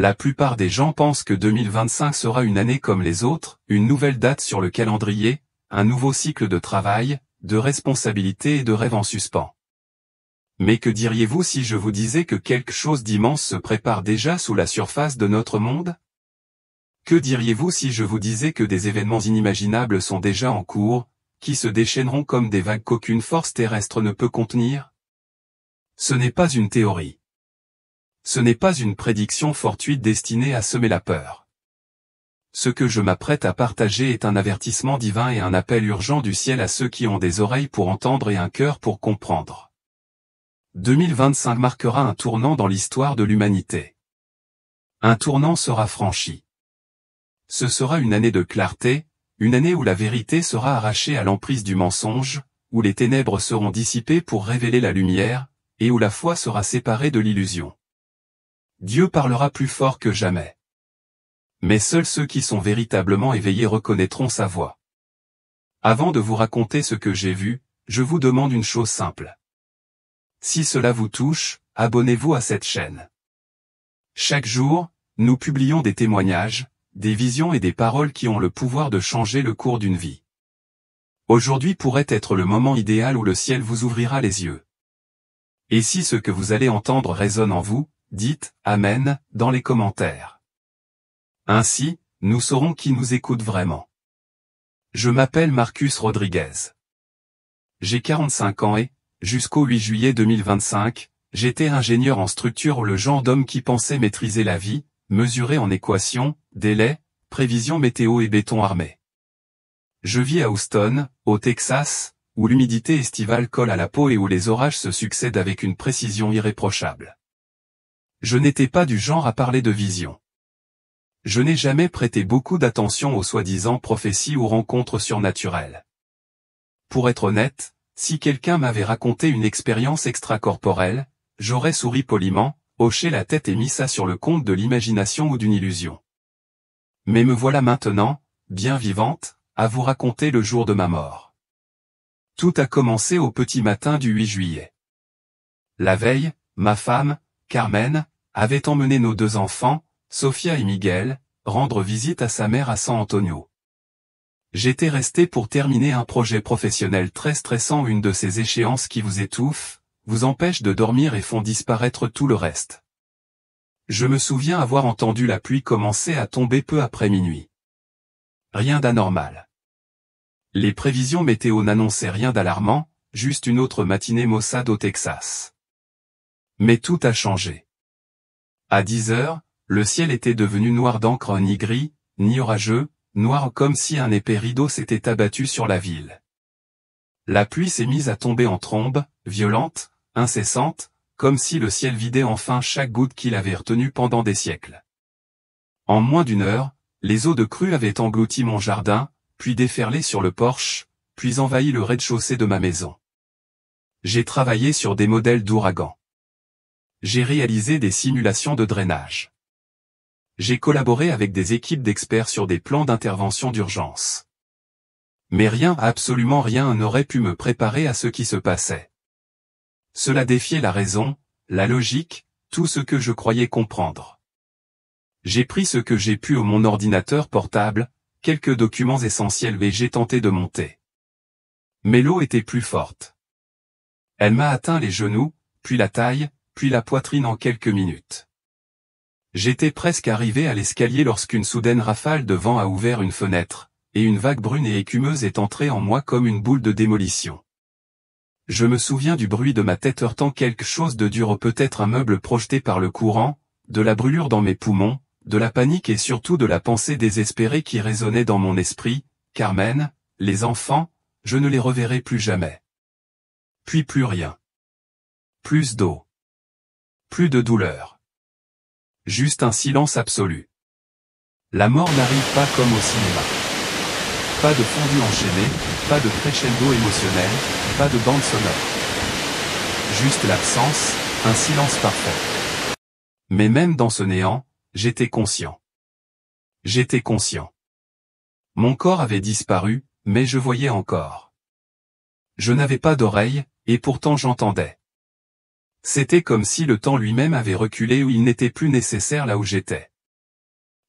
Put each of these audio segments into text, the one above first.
La plupart des gens pensent que 2025 sera une année comme les autres, une nouvelle date sur le calendrier, un nouveau cycle de travail, de responsabilités et de rêves en suspens. Mais que diriez-vous si je vous disais que quelque chose d'immense se prépare déjà sous la surface de notre monde? Que diriez-vous si je vous disais que des événements inimaginables sont déjà en cours, qui se déchaîneront comme des vagues qu'aucune force terrestre ne peut contenir? Ce n'est pas une théorie. Ce n'est pas une prédiction fortuite destinée à semer la peur. Ce que je m'apprête à partager est un avertissement divin et un appel urgent du ciel à ceux qui ont des oreilles pour entendre et un cœur pour comprendre. 2025 marquera un tournant dans l'histoire de l'humanité. Un tournant sera franchi. Ce sera une année de clarté, une année où la vérité sera arrachée à l'emprise du mensonge, où les ténèbres seront dissipées pour révéler la lumière, et où la foi sera séparée de l'illusion. Dieu parlera plus fort que jamais. Mais seuls ceux qui sont véritablement éveillés reconnaîtront sa voix. Avant de vous raconter ce que j'ai vu, je vous demande une chose simple. Si cela vous touche, abonnez-vous à cette chaîne. Chaque jour, nous publions des témoignages, des visions et des paroles qui ont le pouvoir de changer le cours d'une vie. Aujourd'hui pourrait être le moment idéal où le ciel vous ouvrira les yeux. Et si ce que vous allez entendre résonne en vous, dites « Amen » dans les commentaires. Ainsi, nous saurons qui nous écoute vraiment. Je m'appelle Marcus Rodriguez. J'ai 45 ans et, jusqu'au 8 juillet 2025, j'étais ingénieur en structure, le genre d'homme qui pensait maîtriser la vie, mesurer en équations, délais, prévisions météo et béton armé. Je vis à Houston, au Texas, où l'humidité estivale colle à la peau et où les orages se succèdent avec une précision irréprochable. Je n'étais pas du genre à parler de vision. Je n'ai jamais prêté beaucoup d'attention aux soi-disant prophéties ou rencontres surnaturelles. Pour être honnête, si quelqu'un m'avait raconté une expérience extracorporelle, j'aurais souri poliment, hoché la tête et mis ça sur le compte de l'imagination ou d'une illusion. Mais me voilà maintenant, bien vivante, à vous raconter le jour de ma mort. Tout a commencé au petit matin du 8 juillet. La veille, ma femme, Carmen, avait emmené nos 2 enfants, Sofia et Miguel, rendre visite à sa mère à San Antonio. J'étais resté pour terminer un projet professionnel très stressant, une de ces échéances qui vous étouffent, vous empêchent de dormir et font disparaître tout le reste. Je me souviens avoir entendu la pluie commencer à tomber peu après minuit. Rien d'anormal. Les prévisions météo n'annonçaient rien d'alarmant, juste une autre matinée maussade au Texas. Mais tout a changé. À 10 heures, le ciel était devenu noir d'encre, ni gris, ni orageux, noir comme si un épais rideau s'était abattu sur la ville. La pluie s'est mise à tomber en trombes, violente, incessante, comme si le ciel vidait enfin chaque goutte qu'il avait retenue pendant des siècles. En moins d'1 heure, les eaux de crue avaient englouti mon jardin, puis déferlé sur le porche, puis envahi le rez-de-chaussée de ma maison. J'ai travaillé sur des modèles d'ouragans. J'ai réalisé des simulations de drainage. J'ai collaboré avec des équipes d'experts sur des plans d'intervention d'urgence. Mais rien, absolument rien n'aurait pu me préparer à ce qui se passait. Cela défiait la raison, la logique, tout ce que je croyais comprendre. J'ai pris ce que j'ai pu au mon ordinateur portable, quelques documents essentiels et j'ai tenté de monter. Mais l'eau était plus forte. Elle m'a atteint les genoux, puis la taille, puis la poitrine en quelques minutes. J'étais presque arrivé à l'escalier lorsqu'une soudaine rafale de vent a ouvert une fenêtre, et une vague brune et écumeuse est entrée en moi comme une boule de démolition. Je me souviens du bruit de ma tête heurtant quelque chose de dur, peut-être un meuble projeté par le courant, de la brûlure dans mes poumons, de la panique et surtout de la pensée désespérée qui résonnait dans mon esprit, Carmen, les enfants, je ne les reverrai plus jamais. Puis plus rien. Plus d'eau. Plus de douleur. Juste un silence absolu. La mort n'arrive pas comme au cinéma. Pas de fondu enchaîné, pas de crescendo émotionnel, pas de bande sonore. Juste l'absence, un silence parfait. Mais même dans ce néant, j'étais conscient. J'étais conscient. Mon corps avait disparu, mais je voyais encore. Je n'avais pas d'oreille, et pourtant j'entendais. C'était comme si le temps lui-même avait reculé ou il n'était plus nécessaire là où j'étais.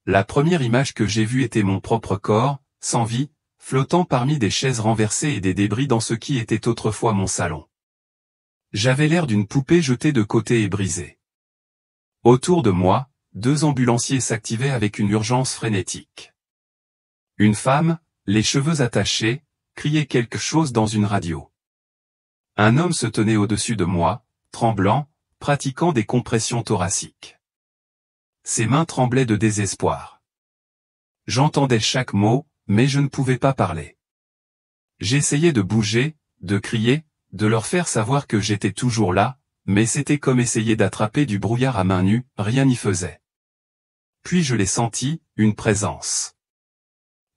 La première image que j'ai vue était mon propre corps, sans vie, flottant parmi des chaises renversées et des débris dans ce qui était autrefois mon salon. J'avais l'air d'une poupée jetée de côté et brisée. Autour de moi, 2 ambulanciers s'activaient avec une urgence frénétique. Une femme, les cheveux attachés, criait quelque chose dans une radio. Un homme se tenait au-dessus de moi, tremblant, pratiquant des compressions thoraciques. Ses mains tremblaient de désespoir. J'entendais chaque mot, mais je ne pouvais pas parler. J'essayais de bouger, de crier, de leur faire savoir que j'étais toujours là, mais c'était comme essayer d'attraper du brouillard à main nue, rien n'y faisait. Puis je l'ai senti, une présence.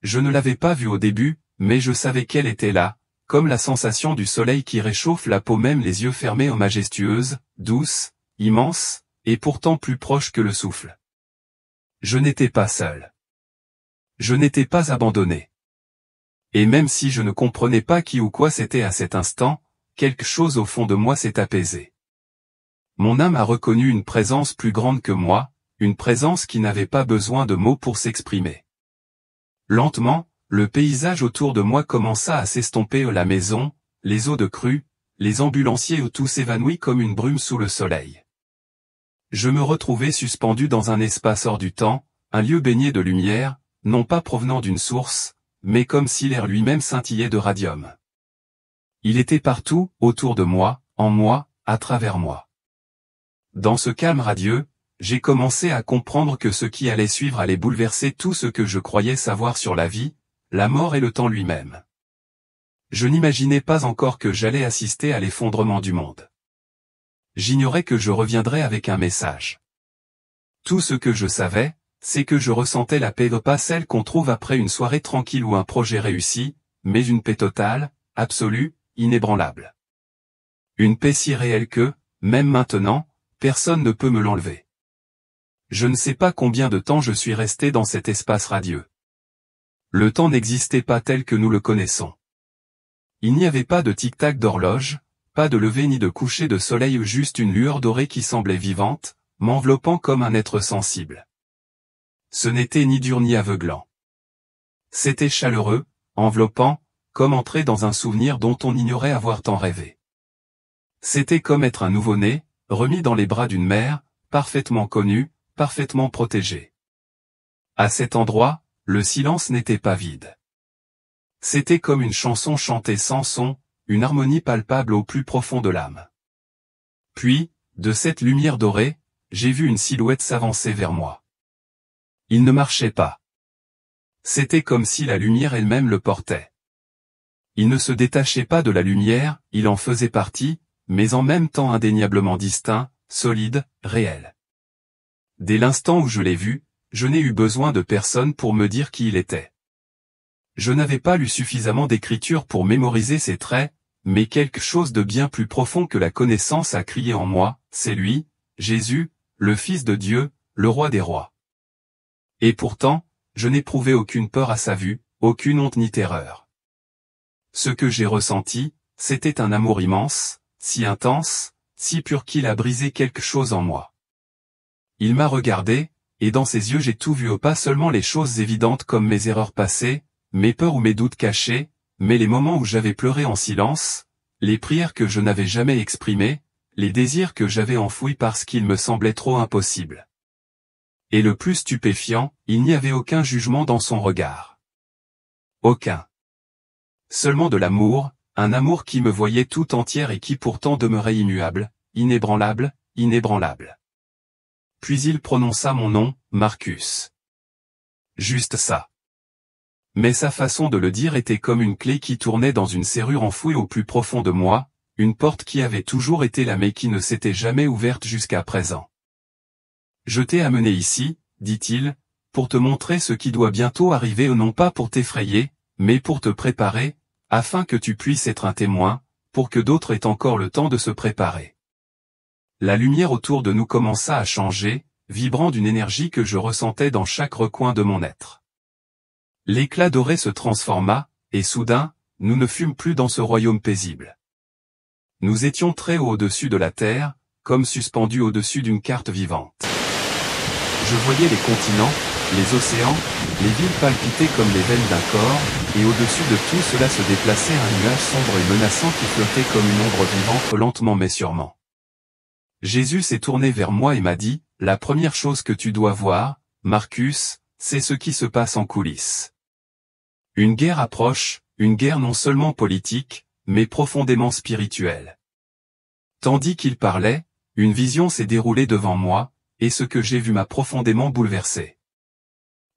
Je ne l'avais pas vue au début, mais je savais qu'elle était là, comme la sensation du soleil qui réchauffe la peau même les yeux fermés en majestueuse, douce, immense, et pourtant plus proche que le souffle. Je n'étais pas seul. Je n'étais pas abandonné. Et même si je ne comprenais pas qui ou quoi c'était à cet instant, quelque chose au fond de moi s'est apaisé. Mon âme a reconnu une présence plus grande que moi, une présence qui n'avait pas besoin de mots pour s'exprimer. Lentement, le paysage autour de moi commença à s'estomper, la maison, les eaux de crue, les ambulanciers, tout s'évanouit comme une brume sous le soleil. Je me retrouvais suspendu dans un espace hors du temps, un lieu baigné de lumière, non pas provenant d'une source, mais comme si l'air lui-même scintillait de radium. Il était partout, autour de moi, en moi, à travers moi. Dans ce calme radieux, j'ai commencé à comprendre que ce qui allait suivre allait bouleverser tout ce que je croyais savoir sur la vie, la mort et le temps lui-même. Je n'imaginais pas encore que j'allais assister à l'effondrement du monde. J'ignorais que je reviendrais avec un message. Tout ce que je savais, c'est que je ressentais la paix, pas celle qu'on trouve après une soirée tranquille ou un projet réussi, mais une paix totale, absolue, inébranlable. Une paix si réelle que, même maintenant, personne ne peut me l'enlever. Je ne sais pas combien de temps je suis resté dans cet espace radieux. Le temps n'existait pas tel que nous le connaissons. Il n'y avait pas de tic-tac d'horloge, pas de lever ni de coucher de soleil, juste une lueur dorée qui semblait vivante, m'enveloppant comme un être sensible. Ce n'était ni dur ni aveuglant. C'était chaleureux, enveloppant, comme entrer dans un souvenir dont on ignorait avoir tant rêvé. C'était comme être un nouveau-né, remis dans les bras d'une mère, parfaitement connue, parfaitement protégée. À cet endroit, le silence n'était pas vide. C'était comme une chanson chantée sans son, une harmonie palpable au plus profond de l'âme. Puis, de cette lumière dorée, j'ai vu une silhouette s'avancer vers moi. Il ne marchait pas. C'était comme si la lumière elle-même le portait. Il ne se détachait pas de la lumière, il en faisait partie, mais en même temps indéniablement distinct, solide, réel. Dès l'instant où je l'ai vu, je n'ai eu besoin de personne pour me dire qui il était. Je n'avais pas lu suffisamment d'écriture pour mémoriser ses traits, mais quelque chose de bien plus profond que la connaissance a crié en moi, c'est lui, Jésus, le Fils de Dieu, le Roi des rois. Et pourtant, je n'éprouvais aucune peur à sa vue, aucune honte ni terreur. Ce que j'ai ressenti, c'était un amour immense, si intense, si pur qu'il a brisé quelque chose en moi. Il m'a regardé, et dans ses yeux j'ai tout vu, pas seulement les choses évidentes comme mes erreurs passées, mes peurs ou mes doutes cachés, mais les moments où j'avais pleuré en silence, les prières que je n'avais jamais exprimées, les désirs que j'avais enfouis parce qu'ils me semblaient trop impossibles. Et le plus stupéfiant, il n'y avait aucun jugement dans son regard. Aucun. Seulement de l'amour, un amour qui me voyait tout entière et qui pourtant demeurait immuable, inébranlable, inébranlable. Puis il prononça mon nom, Marcus. Juste ça. Mais sa façon de le dire était comme une clé qui tournait dans une serrure enfouie au plus profond de moi, une porte qui avait toujours été là mais qui ne s'était jamais ouverte jusqu'à présent. Je t'ai amené ici, dit-il, pour te montrer ce qui doit bientôt arriver, non pas pour t'effrayer, mais pour te préparer, afin que tu puisses être un témoin, pour que d'autres aient encore le temps de se préparer. La lumière autour de nous commença à changer, vibrant d'une énergie que je ressentais dans chaque recoin de mon être. L'éclat doré se transforma, et soudain, nous ne fûmes plus dans ce royaume paisible. Nous étions très haut au-dessus de la terre, comme suspendu au-dessus d'une carte vivante. Je voyais les continents, les océans, les villes palpiter comme les veines d'un corps, et au-dessus de tout cela se déplaçait un nuage sombre et menaçant qui flottait comme une ombre vivante lentement mais sûrement. Jésus s'est tourné vers moi et m'a dit, « La première chose que tu dois voir, Marcus, c'est ce qui se passe en coulisses. Une guerre approche, une guerre non seulement politique, mais profondément spirituelle. » Tandis qu'il parlait, une vision s'est déroulée devant moi, et ce que j'ai vu m'a profondément bouleversé.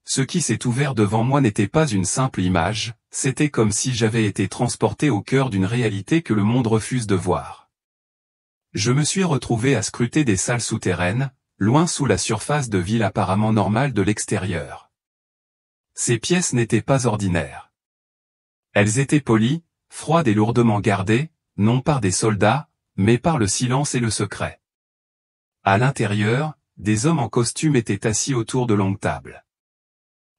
Ce qui s'est ouvert devant moi n'était pas une simple image, c'était comme si j'avais été transporté au cœur d'une réalité que le monde refuse de voir. Je me suis retrouvé à scruter des salles souterraines, loin sous la surface de ville apparemment normale de l'extérieur. Ces pièces n'étaient pas ordinaires. Elles étaient polies, froides et lourdement gardées, non par des soldats, mais par le silence et le secret. À l'intérieur, des hommes en costume étaient assis autour de longues tables.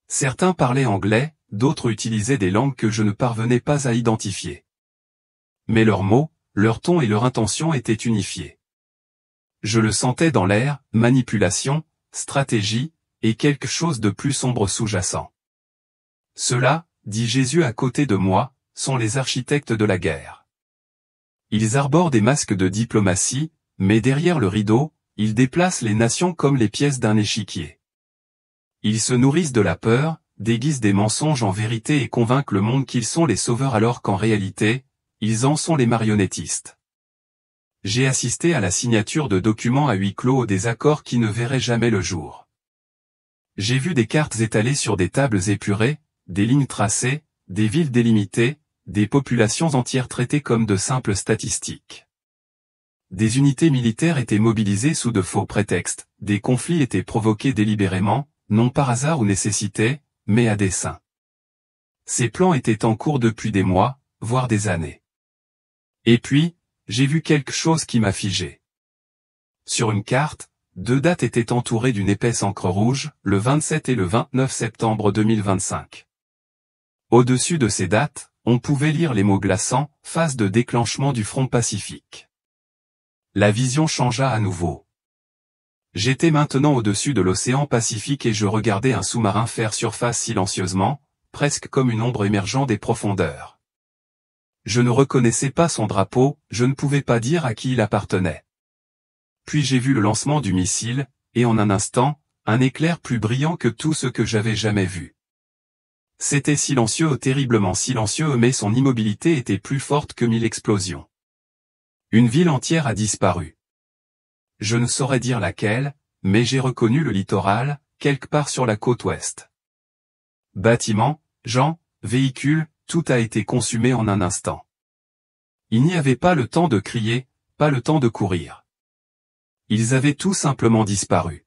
Certains parlaient anglais, d'autres utilisaient des langues que je ne parvenais pas à identifier. Mais leurs mots, leur ton et leur intention étaient unifiés. Je le sentais dans l'air, manipulation, stratégie, et quelque chose de plus sombre sous-jacent. Ceux-là, dit Jésus à côté de moi, sont les architectes de la guerre. Ils arborent des masques de diplomatie, mais derrière le rideau, ils déplacent les nations comme les pièces d'un échiquier. Ils se nourrissent de la peur, déguisent des mensonges en vérité et convainquent le monde qu'ils sont les sauveurs alors qu'en réalité, ils en sont les marionnettistes. J'ai assisté à la signature de documents à huis clos ou des accords qui ne verraient jamais le jour. J'ai vu des cartes étalées sur des tables épurées, des lignes tracées, des villes délimitées, des populations entières traitées comme de simples statistiques. Des unités militaires étaient mobilisées sous de faux prétextes, des conflits étaient provoqués délibérément, non par hasard ou nécessité, mais à dessein. Ces plans étaient en cours depuis des mois, voire des années. Et puis, j'ai vu quelque chose qui m'a figé. Sur une carte, 2 dates étaient entourées d'une épaisse encre rouge, le 27 et le 29 septembre 2025. Au-dessus de ces dates, on pouvait lire les mots glaçants, phase de déclenchement du front pacifique. La vision changea à nouveau. J'étais maintenant au-dessus de l'océan Pacifique et je regardais un sous-marin faire surface silencieusement, presque comme une ombre émergeant des profondeurs. Je ne reconnaissais pas son drapeau, je ne pouvais pas dire à qui il appartenait. Puis j'ai vu le lancement du missile, et en un instant, un éclair plus brillant que tout ce que j'avais jamais vu. C'était silencieux, terriblement silencieux, mais son immobilité était plus forte que 1000 explosions. Une ville entière a disparu. Je ne saurais dire laquelle, mais j'ai reconnu le littoral, quelque part sur la côte ouest. Bâtiments, gens, véhicules, tout a été consumé en un instant. Il n'y avait pas le temps de crier, pas le temps de courir. Ils avaient tout simplement disparu.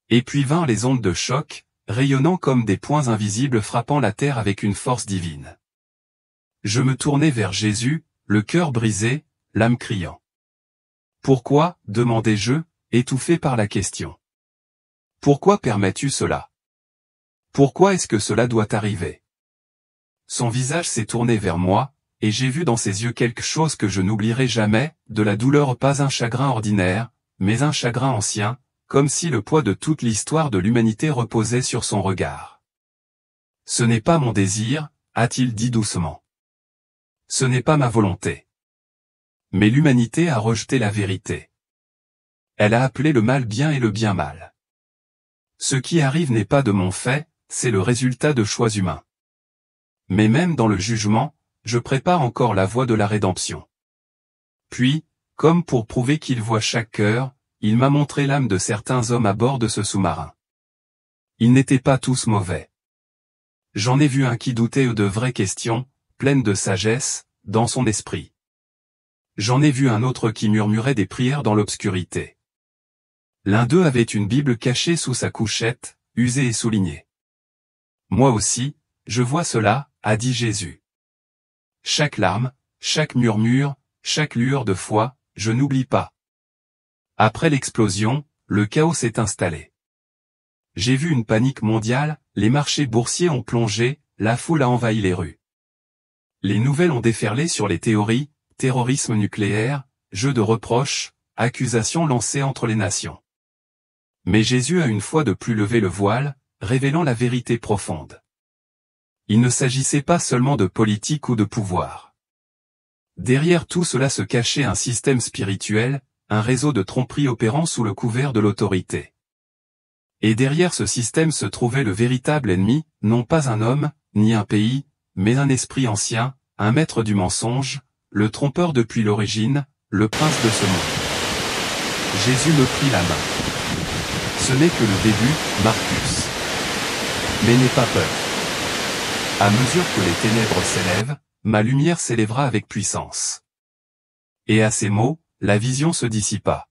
Et puis vinrent les ondes de choc, rayonnant comme des points invisibles frappant la terre avec une force divine. Je me tournai vers Jésus, le cœur brisé, l'âme criant. Pourquoi, demandai-je, étouffé par la question. Pourquoi permets-tu cela? Pourquoi est-ce que cela doit arriver? Son visage s'est tourné vers moi, et j'ai vu dans ses yeux quelque chose que je n'oublierai jamais, de la douleur, pas un chagrin ordinaire, mais un chagrin ancien, comme si le poids de toute l'histoire de l'humanité reposait sur son regard. Ce n'est pas mon désir, a-t-il dit doucement. Ce n'est pas ma volonté. Mais l'humanité a rejeté la vérité. Elle a appelé le mal bien et le bien mal. Ce qui arrive n'est pas de mon fait, c'est le résultat de choix humains. Mais même dans le jugement, je prépare encore la voie de la rédemption. Puis, comme pour prouver qu'il voit chaque cœur, il m'a montré l'âme de certains hommes à bord de ce sous-marin. Ils n'étaient pas tous mauvais. J'en ai vu un qui doutait de vraies questions, pleines de sagesse, dans son esprit. J'en ai vu un autre qui murmurait des prières dans l'obscurité. L'un d'eux avait une Bible cachée sous sa couchette, usée et soulignée. Moi aussi, je vois cela, a dit Jésus. Chaque larme, chaque murmure, chaque lueur de foi, je n'oublie pas. Après l'explosion, le chaos s'est installé. J'ai vu une panique mondiale, les marchés boursiers ont plongé, la foule a envahi les rues. Les nouvelles ont déferlé sur les théories, terrorisme nucléaire, jeux de reproches, accusation lancée entre les nations. Mais Jésus a une fois de plus levé le voile, révélant la vérité profonde. Il ne s'agissait pas seulement de politique ou de pouvoir. Derrière tout cela se cachait un système spirituel, un réseau de tromperies opérant sous le couvert de l'autorité. Et derrière ce système se trouvait le véritable ennemi, non pas un homme, ni un pays, mais un esprit ancien, un maître du mensonge, le trompeur depuis l'origine, le prince de ce monde. Jésus me prit la main. Ce n'est que le début, Marcus. Mais n'aie pas peur. À mesure que les ténèbres s'élèvent, ma lumière s'élèvera avec puissance. Et à ces mots, la vision se dissipa.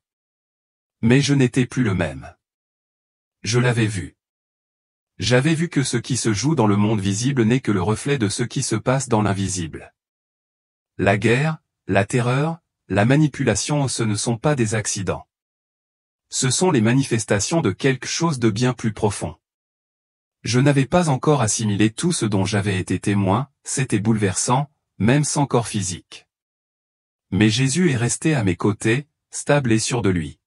Mais je n'étais plus le même. Je l'avais vu. J'avais vu que ce qui se joue dans le monde visible n'est que le reflet de ce qui se passe dans l'invisible. La guerre, la terreur, la manipulation, ce ne sont pas des accidents. Ce sont les manifestations de quelque chose de bien plus profond. Je n'avais pas encore assimilé tout ce dont j'avais été témoin, c'était bouleversant, même sans corps physique. Mais Jésus est resté à mes côtés, stable et sûr de lui.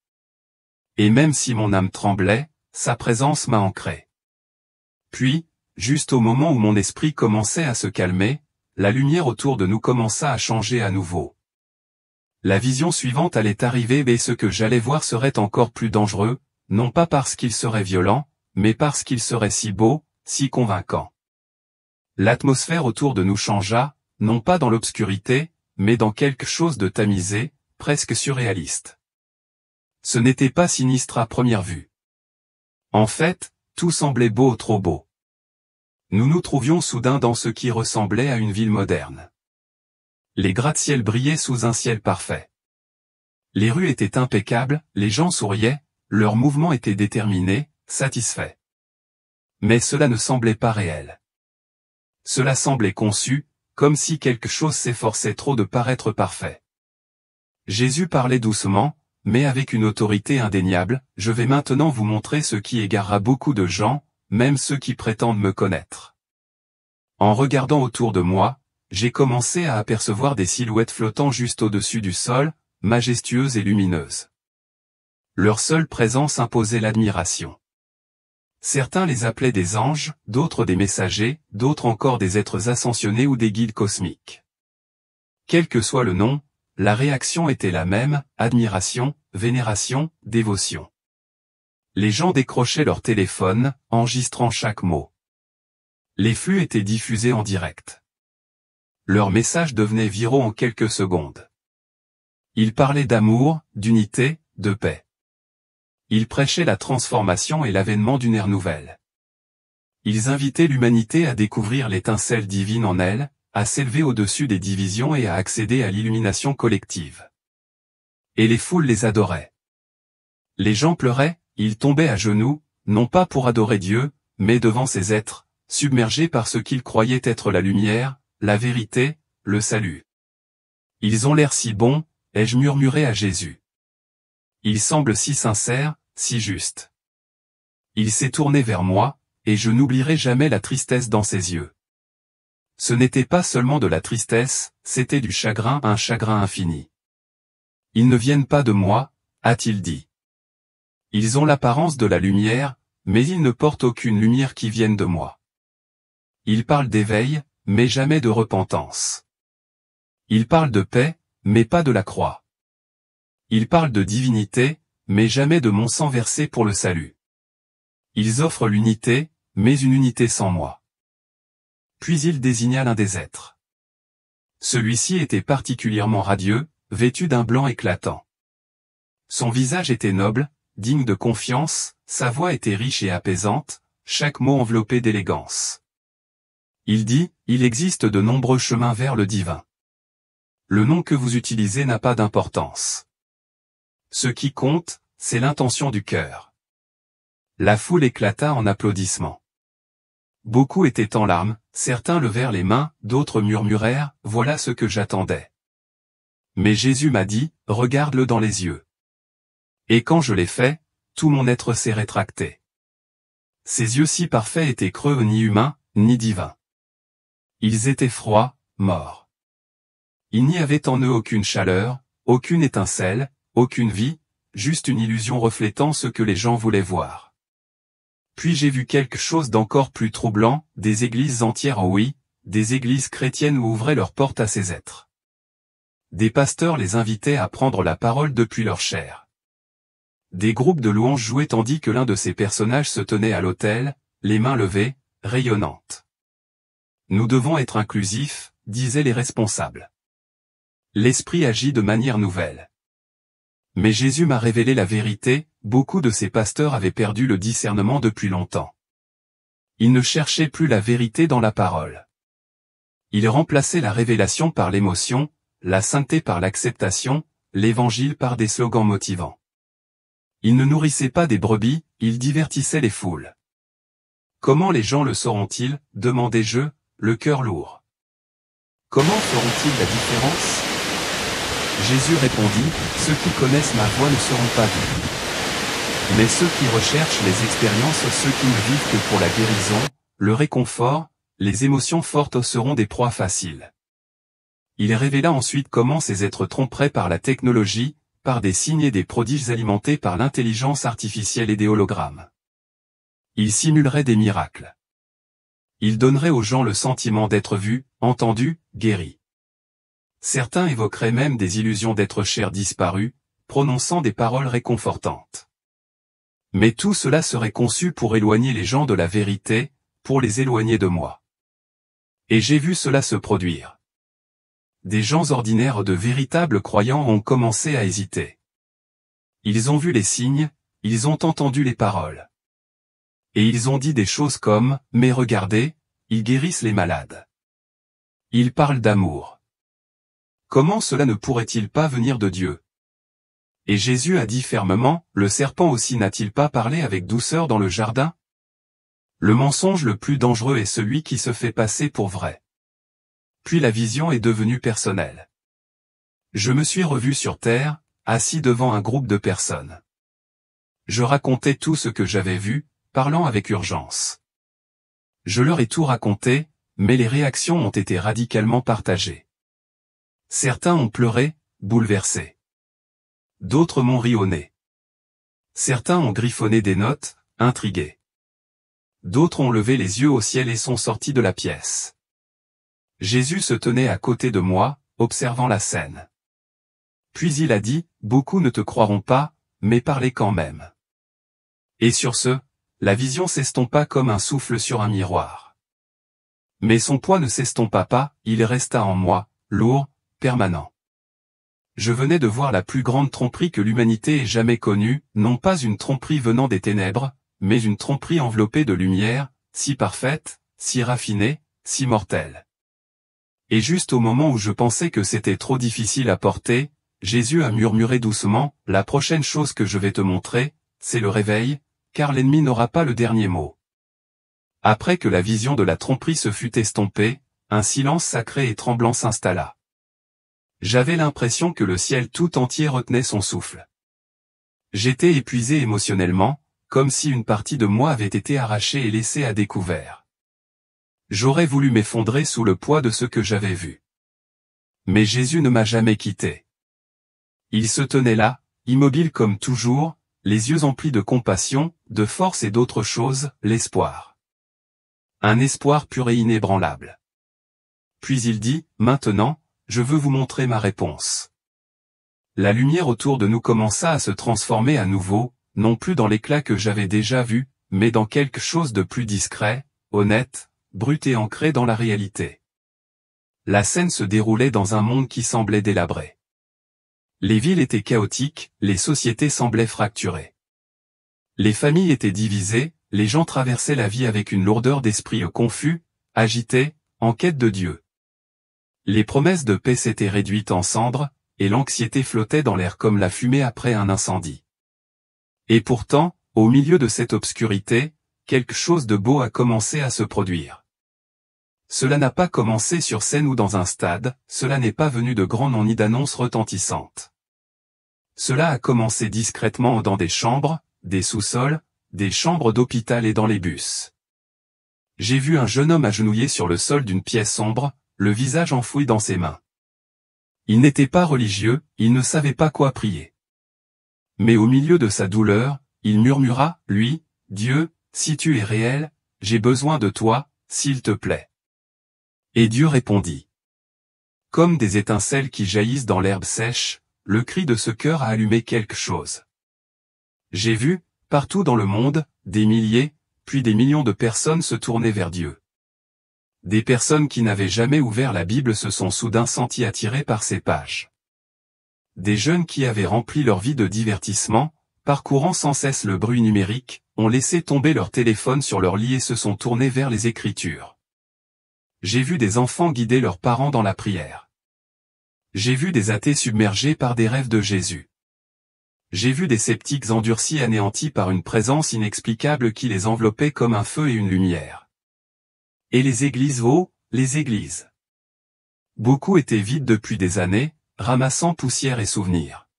Et même si mon âme tremblait, sa présence m'a ancré. Puis, juste au moment où mon esprit commençait à se calmer, la lumière autour de nous commença à changer à nouveau. La vision suivante allait arriver et ce que j'allais voir serait encore plus dangereux, non pas parce qu'il serait violent, mais parce qu'il serait si beau, si convaincant. L'atmosphère autour de nous changea, non pas dans l'obscurité, mais dans quelque chose de tamisé, presque surréaliste. Ce n'était pas sinistre à première vue. En fait, tout semblait beau, trop beau. Nous nous trouvions soudain dans ce qui ressemblait à une ville moderne. Les gratte-ciels brillaient sous un ciel parfait. Les rues étaient impeccables, les gens souriaient, leurs mouvements étaient déterminés, satisfaits. Mais cela ne semblait pas réel. Cela semblait conçu, comme si quelque chose s'efforçait trop de paraître parfait. Jésus parlait doucement, mais avec une autorité indéniable, « Je vais maintenant vous montrer ce qui égarera beaucoup de gens, même ceux qui prétendent me connaître. » En regardant autour de moi, j'ai commencé à apercevoir des silhouettes flottant juste au-dessus du sol, majestueuses et lumineuses. Leur seule présence imposait l'admiration. Certains les appelaient des anges, d'autres des messagers, d'autres encore des êtres ascensionnés ou des guides cosmiques. Quel que soit le nom, la réaction était la même, admiration, vénération, dévotion. Les gens décrochaient leur téléphone, enregistrant chaque mot. Les flux étaient diffusés en direct. Leurs messages devenaient viraux en quelques secondes. Ils parlaient d'amour, d'unité, de paix. Ils prêchaient la transformation et l'avènement d'une ère nouvelle. Ils invitaient l'humanité à découvrir l'étincelle divine en elle, à s'élever au-dessus des divisions et à accéder à l'illumination collective. Et les foules les adoraient. Les gens pleuraient, ils tombaient à genoux, non pas pour adorer Dieu, mais devant ces êtres, submergés par ce qu'ils croyaient être la lumière, la vérité, le salut. Ils ont l'air si bons, ai-je murmuré à Jésus. Ils semblent si sincères, si justes. Il s'est tourné vers moi, et je n'oublierai jamais la tristesse dans ses yeux. Ce n'était pas seulement de la tristesse, c'était du chagrin, un chagrin infini. Ils ne viennent pas de moi, a-t-il dit. Ils ont l'apparence de la lumière, mais ils ne portent aucune lumière qui vienne de moi. Ils parlent d'éveil, mais jamais de repentance. Ils parlent de paix, mais pas de la croix. Ils parlent de divinité, mais jamais de mon sang versé pour le salut. Ils offrent l'unité, mais une unité sans moi. Puis il désigna l'un des êtres. Celui-ci était particulièrement radieux, vêtu d'un blanc éclatant. Son visage était noble, digne de confiance, sa voix était riche et apaisante, chaque mot enveloppé d'élégance. Il dit, « Il existe de nombreux chemins vers le divin. Le nom que vous utilisez n'a pas d'importance. Ce qui compte, c'est l'intention du cœur. » La foule éclata en applaudissements. Beaucoup étaient en larmes, certains levèrent les mains, d'autres murmurèrent, « Voilà ce que j'attendais. » Mais Jésus m'a dit, « Regarde-le dans les yeux. » Et quand je l'ai fait, tout mon être s'est rétracté. Ses yeux si parfaits étaient creux, ni humains, ni divins. Ils étaient froids, morts. Il n'y avait en eux aucune chaleur, aucune étincelle, aucune vie, juste une illusion reflétant ce que les gens voulaient voir. Puis j'ai vu quelque chose d'encore plus troublant, des églises entières, oui, des églises chrétiennes où ouvraient leurs portes à ces êtres. Des pasteurs les invitaient à prendre la parole depuis leur chair. Des groupes de louanges jouaient tandis que l'un de ces personnages se tenait à l'autel, les mains levées, rayonnantes. Nous devons être inclusifs, disaient les responsables. L'esprit agit de manière nouvelle. Mais Jésus m'a révélé la vérité, beaucoup de ces pasteurs avaient perdu le discernement depuis longtemps. Ils ne cherchaient plus la vérité dans la parole. Ils remplaçaient la révélation par l'émotion, la sainteté par l'acceptation, l'évangile par des slogans motivants. Ils ne nourrissaient pas des brebis, ils divertissaient les foules. Comment les gens le sauront-ils, demandai-je, le cœur lourd. Comment feront-ils la différence? Jésus répondit, ceux qui connaissent ma voix ne seront pas vus. Mais ceux qui recherchent les expériences, ceux qui ne vivent que pour la guérison, le réconfort, les émotions fortes seront des proies faciles. Il révéla ensuite comment ces êtres tromperaient par la technologie, par des signes et des prodiges alimentés par l'intelligence artificielle et des hologrammes. Ils simuleraient des miracles. Ils donneraient aux gens le sentiment d'être vus, entendus, guéris. Certains évoqueraient même des illusions d'êtres chers disparus, prononçant des paroles réconfortantes. Mais tout cela serait conçu pour éloigner les gens de la vérité, pour les éloigner de moi. Et j'ai vu cela se produire. Des gens ordinaires de véritables croyants ont commencé à hésiter. Ils ont vu les signes, ils ont entendu les paroles. Et ils ont dit des choses comme, mais regardez, ils guérissent les malades. Ils parlent d'amour. Comment cela ne pourrait-il pas venir de Dieu? Et Jésus a dit fermement, le serpent aussi n'a-t-il pas parlé avec douceur dans le jardin? Le mensonge le plus dangereux est celui qui se fait passer pour vrai. Puis la vision est devenue personnelle. Je me suis revu sur terre, assis devant un groupe de personnes. Je racontais tout ce que j'avais vu, parlant avec urgence. Je leur ai tout raconté, mais les réactions ont été radicalement partagées. Certains ont pleuré, bouleversés. D'autres m'ont ri au nez. Certains ont griffonné des notes, intrigués. D'autres ont levé les yeux au ciel et sont sortis de la pièce. Jésus se tenait à côté de moi, observant la scène. Puis il a dit, beaucoup ne te croiront pas, mais parlez quand même. Et sur ce, la vision s'estompa comme un souffle sur un miroir. Mais son poids ne s'estompa pas, il resta en moi, lourd, permanent. Je venais de voir la plus grande tromperie que l'humanité ait jamais connue, non pas une tromperie venant des ténèbres, mais une tromperie enveloppée de lumière, si parfaite, si raffinée, si mortelle. Et juste au moment où je pensais que c'était trop difficile à porter, Jésus a murmuré doucement, la prochaine chose que je vais te montrer, c'est le réveil, car l'ennemi n'aura pas le dernier mot. Après que la vision de la tromperie se fut estompée, un silence sacré et tremblant s'installa. J'avais l'impression que le ciel tout entier retenait son souffle. J'étais épuisé émotionnellement, comme si une partie de moi avait été arrachée et laissée à découvert. J'aurais voulu m'effondrer sous le poids de ce que j'avais vu. Mais Jésus ne m'a jamais quitté. Il se tenait là, immobile comme toujours, les yeux emplis de compassion, de force et d'autre chose, l'espoir. Un espoir pur et inébranlable. Puis il dit, maintenant, je veux vous montrer ma réponse. La lumière autour de nous commença à se transformer à nouveau, non plus dans l'éclat que j'avais déjà vu, mais dans quelque chose de plus discret, honnête, brut et ancré dans la réalité. La scène se déroulait dans un monde qui semblait délabré. Les villes étaient chaotiques, les sociétés semblaient fracturées. Les familles étaient divisées, les gens traversaient la vie avec une lourdeur d'esprit confus, agités, en quête de Dieu. Les promesses de paix s'étaient réduites en cendres, et l'anxiété flottait dans l'air comme la fumée après un incendie. Et pourtant, au milieu de cette obscurité, quelque chose de beau a commencé à se produire. Cela n'a pas commencé sur scène ou dans un stade, cela n'est pas venu de grands noms ni d'annonces retentissantes. Cela a commencé discrètement dans des chambres, des sous-sols, des chambres d'hôpital et dans les bus. J'ai vu un jeune homme agenouillé sur le sol d'une pièce sombre, le visage enfoui dans ses mains. Il n'était pas religieux, il ne savait pas quoi prier. Mais au milieu de sa douleur, il murmura, lui, « Dieu, si tu es réel, j'ai besoin de toi, s'il te plaît. » Et Dieu répondit. Comme des étincelles qui jaillissent dans l'herbe sèche, le cri de ce cœur a allumé quelque chose. J'ai vu, partout dans le monde, des milliers, puis des millions de personnes se tourner vers Dieu. Des personnes qui n'avaient jamais ouvert la Bible se sont soudain senties attirées par ces pages. Des jeunes qui avaient rempli leur vie de divertissement, parcourant sans cesse le bruit numérique, ont laissé tomber leur téléphone sur leur lit et se sont tournés vers les Écritures. J'ai vu des enfants guider leurs parents dans la prière. J'ai vu des athées submergés par des rêves de Jésus. J'ai vu des sceptiques endurcis anéantis par une présence inexplicable qui les enveloppait comme un feu et une lumière. Et les églises, oh, les églises. Beaucoup étaient vides depuis des années, ramassant poussière et souvenirs.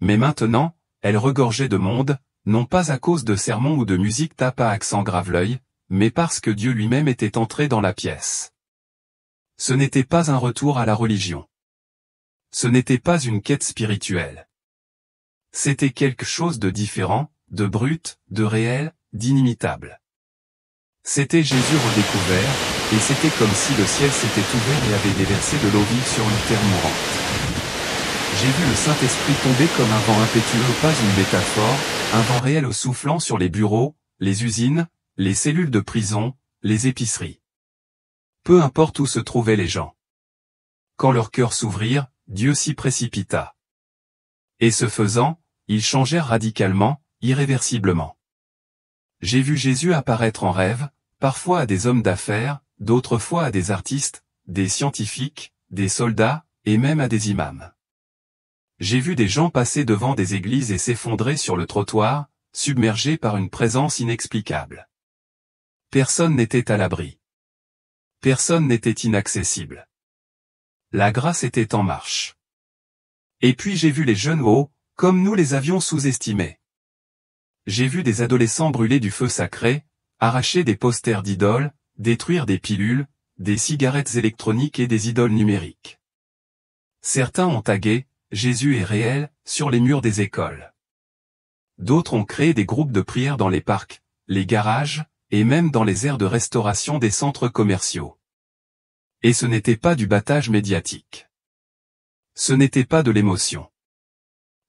Mais maintenant, elles regorgeaient de monde, non pas à cause de sermons ou de musique tape à accent grave-l'œil, mais parce que Dieu lui-même était entré dans la pièce. Ce n'était pas un retour à la religion. Ce n'était pas une quête spirituelle. C'était quelque chose de différent, de brut, de réel, d'inimitable. C'était Jésus redécouvert, et c'était comme si le ciel s'était ouvert et avait déversé de l'eau vive sur une terre mourante. J'ai vu le Saint-Esprit tomber comme un vent impétueux, pas une métaphore, un vent réel soufflant sur les bureaux, les usines, les cellules de prison, les épiceries. Peu importe où se trouvaient les gens. Quand leurs cœurs s'ouvrirent, Dieu s'y précipita. Et ce faisant, ils changèrent radicalement, irréversiblement. J'ai vu Jésus apparaître en rêve, parfois à des hommes d'affaires, d'autres fois à des artistes, des scientifiques, des soldats, et même à des imams. J'ai vu des gens passer devant des églises et s'effondrer sur le trottoir, submergés par une présence inexplicable. Personne n'était à l'abri. Personne n'était inaccessible. La grâce était en marche. Et puis j'ai vu les jeunes comme nous les avions sous-estimés. J'ai vu des adolescents brûler du feu sacré, arracher des posters d'idoles, détruire des pilules, des cigarettes électroniques et des idoles numériques. Certains ont tagué « Jésus est réel » sur les murs des écoles. D'autres ont créé des groupes de prière dans les parcs, les garages, et même dans les aires de restauration des centres commerciaux. Et ce n'était pas du battage médiatique. Ce n'était pas de l'émotion.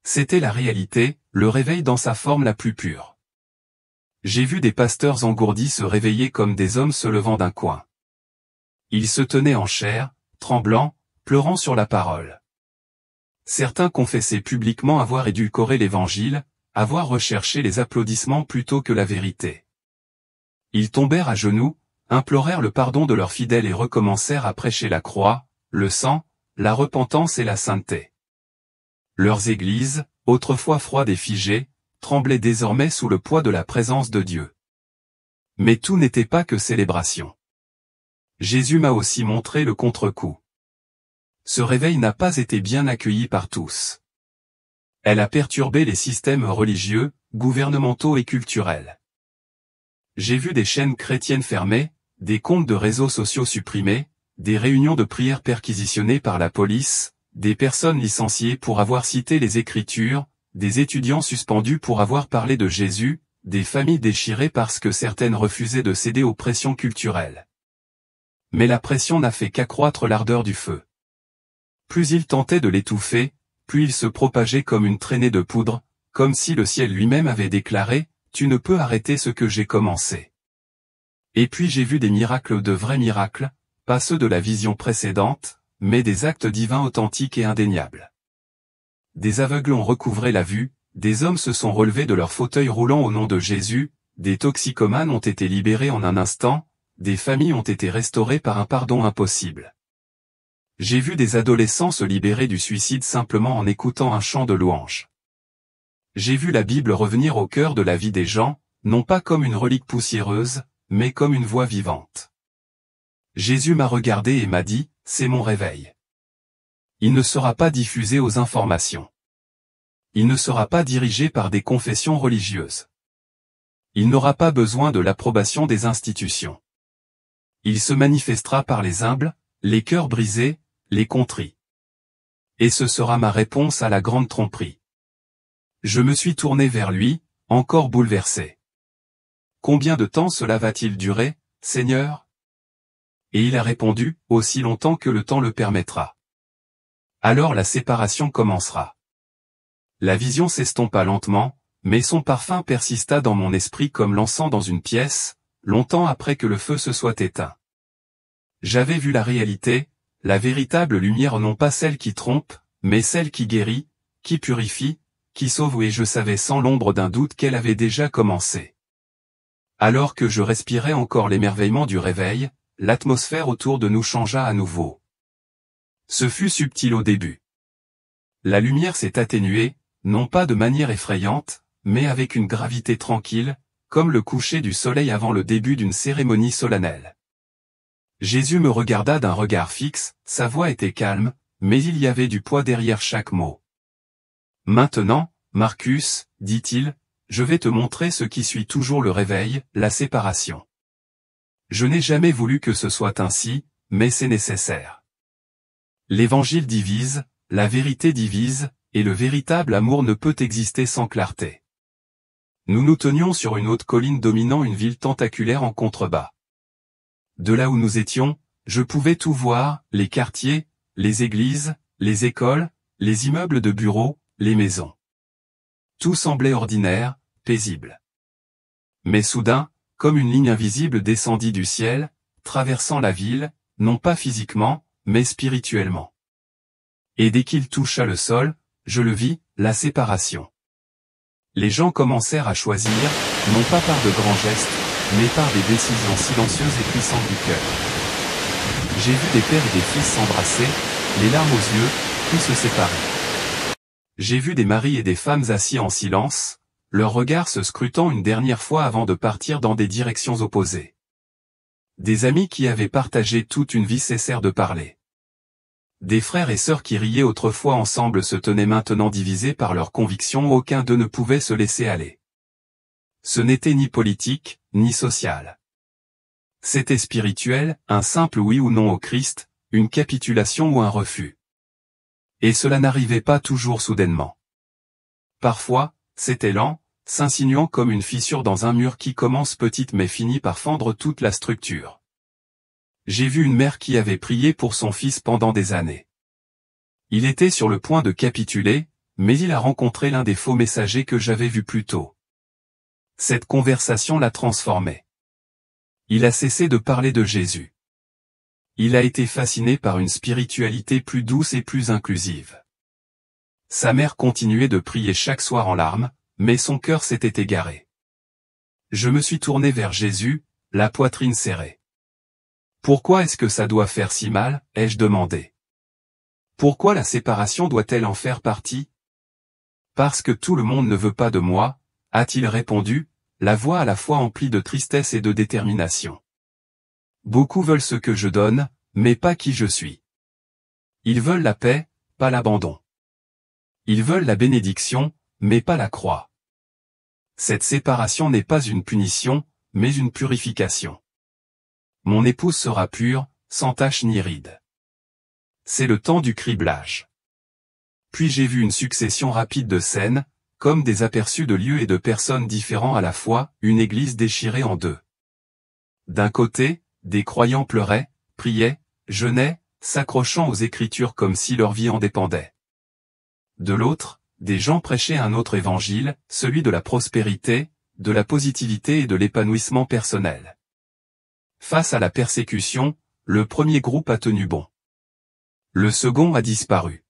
C'était la réalité, le réveil dans sa forme la plus pure. J'ai vu des pasteurs engourdis se réveiller comme des hommes se levant d'un coin. Ils se tenaient en chair, tremblants, pleurant sur la parole. Certains confessaient publiquement avoir édulcoré l'évangile, avoir recherché les applaudissements plutôt que la vérité. Ils tombèrent à genoux, implorèrent le pardon de leurs fidèles et recommencèrent à prêcher la croix, le sang, la repentance et la sainteté. Leurs églises, autrefois froides et figées, tremblaient désormais sous le poids de la présence de Dieu. Mais tout n'était pas que célébration. Jésus m'a aussi montré le contre-coup. Ce réveil n'a pas été bien accueilli par tous. Elle a perturbé les systèmes religieux, gouvernementaux et culturels. J'ai vu des chaînes chrétiennes fermées, des comptes de réseaux sociaux supprimés, des réunions de prière perquisitionnées par la police, des personnes licenciées pour avoir cité les Écritures, des étudiants suspendus pour avoir parlé de Jésus, des familles déchirées parce que certaines refusaient de céder aux pressions culturelles. Mais la pression n'a fait qu'accroître l'ardeur du feu. Plus il tentait de l'étouffer, plus il se propageait comme une traînée de poudre, comme si le ciel lui-même avait déclaré « Tu ne peux arrêter ce que j'ai commencé ». Et puis j'ai vu des miracles, de vrais miracles, pas ceux de la vision précédente, mais des actes divins authentiques et indéniables. Des aveugles ont recouvré la vue, des hommes se sont relevés de leurs fauteuils roulants au nom de Jésus, des toxicomanes ont été libérés en un instant, des familles ont été restaurées par un pardon impossible. J'ai vu des adolescents se libérer du suicide simplement en écoutant un chant de louange. J'ai vu la Bible revenir au cœur de la vie des gens, non pas comme une relique poussiéreuse, mais comme une voix vivante. Jésus m'a regardé et m'a dit, c'est mon réveil. Il ne sera pas diffusé aux informations. Il ne sera pas dirigé par des confessions religieuses. Il n'aura pas besoin de l'approbation des institutions. Il se manifestera par les humbles, les cœurs brisés, les contrits. Et ce sera ma réponse à la grande tromperie. Je me suis tourné vers lui, encore bouleversé. Combien de temps cela va-t-il durer, Seigneur? Et il a répondu, aussi longtemps que le temps le permettra. Alors la séparation commencera. La vision s'estompa lentement, mais son parfum persista dans mon esprit comme l'encens dans une pièce, longtemps après que le feu se soit éteint. J'avais vu la réalité, la véritable lumière, non pas celle qui trompe, mais celle qui guérit, qui purifie, qui sauve, et je savais sans l'ombre d'un doute qu'elle avait déjà commencé. Alors que je respirais encore l'émerveillement du réveil, l'atmosphère autour de nous changea à nouveau. Ce fut subtil au début. La lumière s'est atténuée, non pas de manière effrayante, mais avec une gravité tranquille, comme le coucher du soleil avant le début d'une cérémonie solennelle. Jésus me regarda d'un regard fixe, sa voix était calme, mais il y avait du poids derrière chaque mot. Maintenant, Marcus, dit-il, je vais te montrer ce qui suit toujours le réveil, la séparation. Je n'ai jamais voulu que ce soit ainsi, mais c'est nécessaire. L'Évangile divise, la vérité divise, et le véritable amour ne peut exister sans clarté. Nous nous tenions sur une haute colline dominant une ville tentaculaire en contrebas. De là où nous étions, je pouvais tout voir, les quartiers, les églises, les écoles, les immeubles de bureaux, les maisons. Tout semblait ordinaire, paisible. Mais soudain, comme une ligne invisible descendit du ciel, traversant la ville, non pas physiquement, mais spirituellement. Et dès qu'il toucha le sol, je le vis, la séparation. Les gens commencèrent à choisir, non pas par de grands gestes, mais par des décisions silencieuses et puissantes du cœur. J'ai vu des pères et des fils s'embrasser, les larmes aux yeux, puis se séparer. J'ai vu des maris et des femmes assis en silence, leurs regards se scrutant une dernière fois avant de partir dans des directions opposées. Des amis qui avaient partagé toute une vie cessèrent de parler. Des frères et sœurs qui riaient autrefois ensemble se tenaient maintenant divisés par leurs convictions, aucun d'eux ne pouvait se laisser aller. Ce n'était ni politique, ni social. C'était spirituel, un simple oui ou non au Christ, une capitulation ou un refus. Et cela n'arrivait pas toujours soudainement. Parfois, c'était lent, s'insinuant comme une fissure dans un mur qui commence petite mais finit par fendre toute la structure. J'ai vu une mère qui avait prié pour son fils pendant des années. Il était sur le point de capituler, mais il a rencontré l'un des faux messagers que j'avais vus plus tôt. Cette conversation l'a transformé. Il a cessé de parler de Jésus. Il a été fasciné par une spiritualité plus douce et plus inclusive. Sa mère continuait de prier chaque soir en larmes, mais son cœur s'était égaré. Je me suis tourné vers Jésus, la poitrine serrée. Pourquoi est-ce que ça doit faire si mal, ai-je demandé. Pourquoi la séparation doit-elle en faire partie? Parce que tout le monde ne veut pas de moi, a-t-il répondu, la voix à la fois emplie de tristesse et de détermination. Beaucoup veulent ce que je donne, mais pas qui je suis. Ils veulent la paix, pas l'abandon. Ils veulent la bénédiction, mais pas la croix. Cette séparation n'est pas une punition, mais une purification. Mon épouse sera pure, sans tache ni ride. C'est le temps du criblage. Puis j'ai vu une succession rapide de scènes, comme des aperçus de lieux et de personnes différents à la fois, une église déchirée en deux. D'un côté, des croyants pleuraient, priaient, jeûnaient, s'accrochant aux Écritures comme si leur vie en dépendait. De l'autre, des gens prêchaient un autre évangile, celui de la prospérité, de la positivité et de l'épanouissement personnel. Face à la persécution, le premier groupe a tenu bon. Le second a disparu.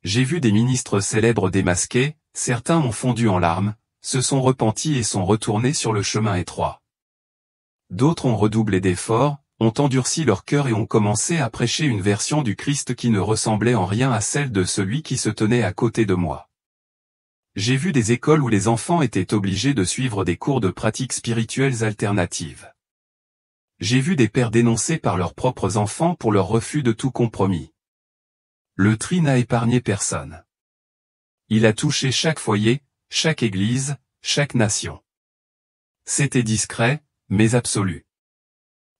J'ai vu des ministres célèbres démasqués, certains ont fondu en larmes, se sont repentis et sont retournés sur le chemin étroit. D'autres ont redoublé d'efforts, ont endurci leur cœur et ont commencé à prêcher une version du Christ qui ne ressemblait en rien à celle de celui qui se tenait à côté de moi. J'ai vu des écoles où les enfants étaient obligés de suivre des cours de pratiques spirituelles alternatives. J'ai vu des pères dénoncés par leurs propres enfants pour leur refus de tout compromis. Le tri n'a épargné personne. Il a touché chaque foyer, chaque église, chaque nation. C'était discret, mais absolu.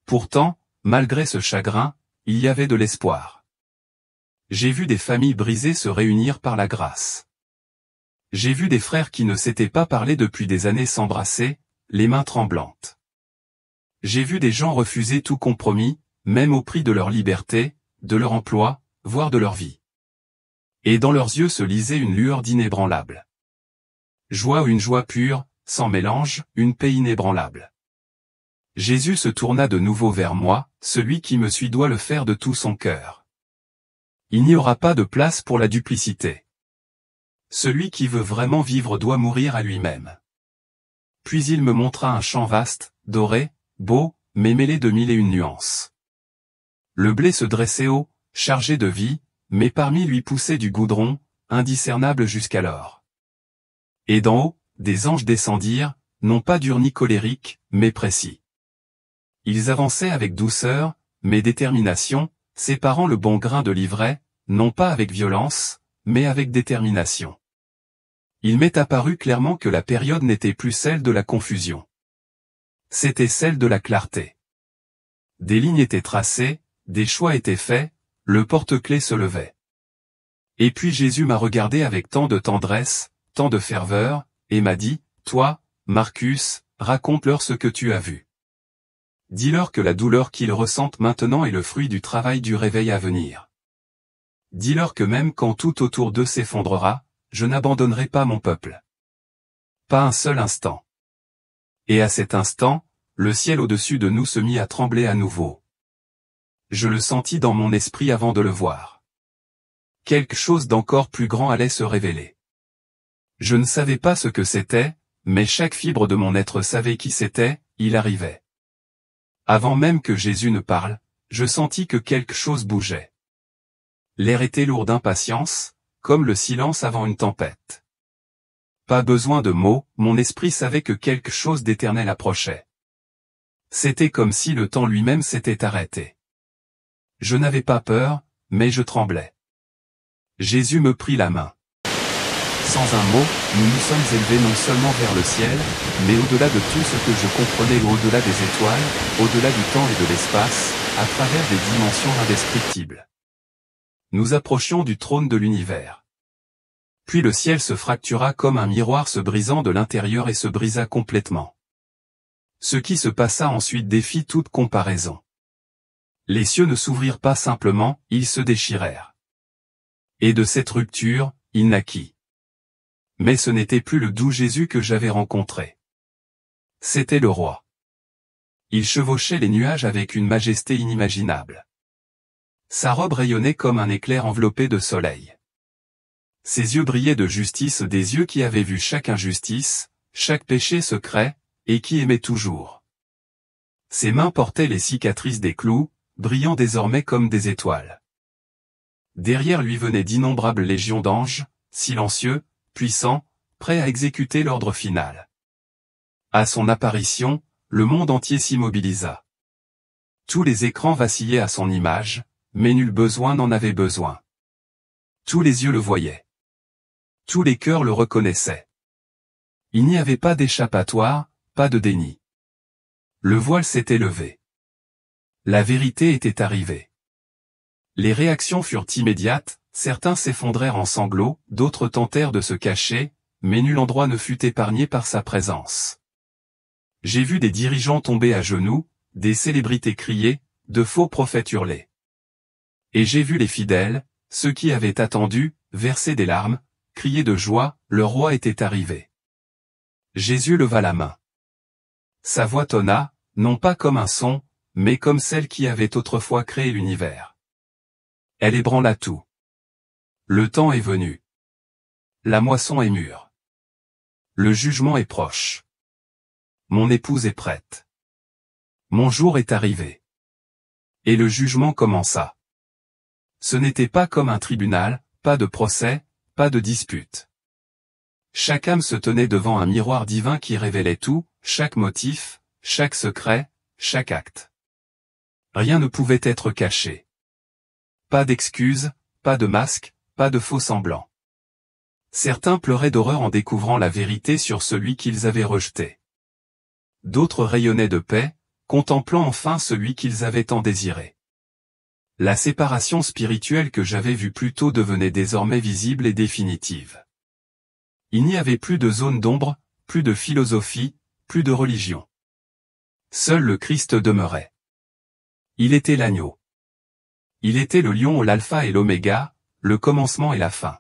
Pourtant, malgré ce chagrin, il y avait de l'espoir. J'ai vu des familles brisées se réunir par la grâce. J'ai vu des frères qui ne s'étaient pas parlé depuis des années s'embrasser, les mains tremblantes. J'ai vu des gens refuser tout compromis, même au prix de leur liberté, de leur emploi, voire de leur vie. Et dans leurs yeux se lisait une lueur d'inébranlable joie ou une joie pure, sans mélange, une paix inébranlable. Jésus se tourna de nouveau vers moi, celui qui me suit doit le faire de tout son cœur. Il n'y aura pas de place pour la duplicité. Celui qui veut vraiment vivre doit mourir à lui-même. Puis il me montra un champ vaste, doré, beau, mais mêlé de mille et une nuances. Le blé se dressait haut, chargé de vie, mais parmi lui poussait du goudron, indiscernable jusqu'alors. Et d'en haut, des anges descendirent, non pas durs ni colériques, mais précis. Ils avançaient avec douceur, mais détermination, séparant le bon grain de l'ivraie, non pas avec violence, mais avec détermination. Il m'est apparu clairement que la période n'était plus celle de la confusion. C'était celle de la clarté. Des lignes étaient tracées, des choix étaient faits, le porte-clés se levait. Et puis Jésus m'a regardé avec tant de tendresse, tant de ferveur, et m'a dit, « Toi, Marcus, raconte-leur ce que tu as vu. Dis-leur que la douleur qu'ils ressentent maintenant est le fruit du travail du réveil à venir. Dis-leur que même quand tout autour d'eux s'effondrera, je n'abandonnerai pas mon peuple. Pas un seul instant. » Et à cet instant, le ciel au-dessus de nous se mit à trembler à nouveau. Je le sentis dans mon esprit avant de le voir. Quelque chose d'encore plus grand allait se révéler. Je ne savais pas ce que c'était, mais chaque fibre de mon être savait qui c'était, il arrivait. Avant même que Jésus ne parle, je sentis que quelque chose bougeait. L'air était lourd d'impatience, comme le silence avant une tempête. Pas besoin de mots, mon esprit savait que quelque chose d'éternel approchait. C'était comme si le temps lui-même s'était arrêté. Je n'avais pas peur, mais je tremblais. Jésus me prit la main. Sans un mot, nous nous sommes élevés non seulement vers le ciel, mais au-delà de tout ce que je comprenais au-delà des étoiles, au-delà du temps et de l'espace, à travers des dimensions indescriptibles. Nous approchions du trône de l'univers. Puis le ciel se fractura comme un miroir se brisant de l'intérieur et se brisa complètement. Ce qui se passa ensuite défie toute comparaison. Les cieux ne s'ouvrirent pas simplement, ils se déchirèrent. Et de cette rupture, il naquit. Mais ce n'était plus le doux Jésus que j'avais rencontré. C'était le roi. Il chevauchait les nuages avec une majesté inimaginable. Sa robe rayonnait comme un éclair enveloppé de soleil. Ses yeux brillaient de justice, des yeux qui avaient vu chaque injustice, chaque péché secret, et qui aimaient toujours. Ses mains portaient les cicatrices des clous, brillant désormais comme des étoiles. Derrière lui venaient d'innombrables légions d'anges, silencieux, puissants, prêts à exécuter l'ordre final. À son apparition, le monde entier s'immobilisa. Tous les écrans vacillaient à son image, mais nul besoin n'en avait besoin. Tous les yeux le voyaient. Tous les cœurs le reconnaissaient. Il n'y avait pas d'échappatoire, pas de déni. Le voile s'était levé. La vérité était arrivée. Les réactions furent immédiates, certains s'effondrèrent en sanglots, d'autres tentèrent de se cacher, mais nul endroit ne fut épargné par sa présence. J'ai vu des dirigeants tomber à genoux, des célébrités crier, de faux prophètes hurler. Et j'ai vu les fidèles, ceux qui avaient attendu, verser des larmes, crier de joie, le roi était arrivé. Jésus leva la main. Sa voix tonna, non pas comme un son, mais comme celle qui avait autrefois créé l'univers. Elle ébranla tout. Le temps est venu. La moisson est mûre. Le jugement est proche. Mon épouse est prête. Mon jour est arrivé. Et le jugement commença. Ce n'était pas comme un tribunal, pas de procès, pas de dispute. Chaque âme se tenait devant un miroir divin qui révélait tout, chaque motif, chaque secret, chaque acte. Rien ne pouvait être caché. Pas d'excuses, pas de masque, pas de faux semblants. Certains pleuraient d'horreur en découvrant la vérité sur celui qu'ils avaient rejeté. D'autres rayonnaient de paix, contemplant enfin celui qu'ils avaient tant désiré. La séparation spirituelle que j'avais vue plus tôt devenait désormais visible et définitive. Il n'y avait plus de zone d'ombre, plus de philosophie, plus de religion. Seul le Christ demeurait. Il était l'agneau. Il était le lion, l'alpha et l'oméga, le commencement et la fin.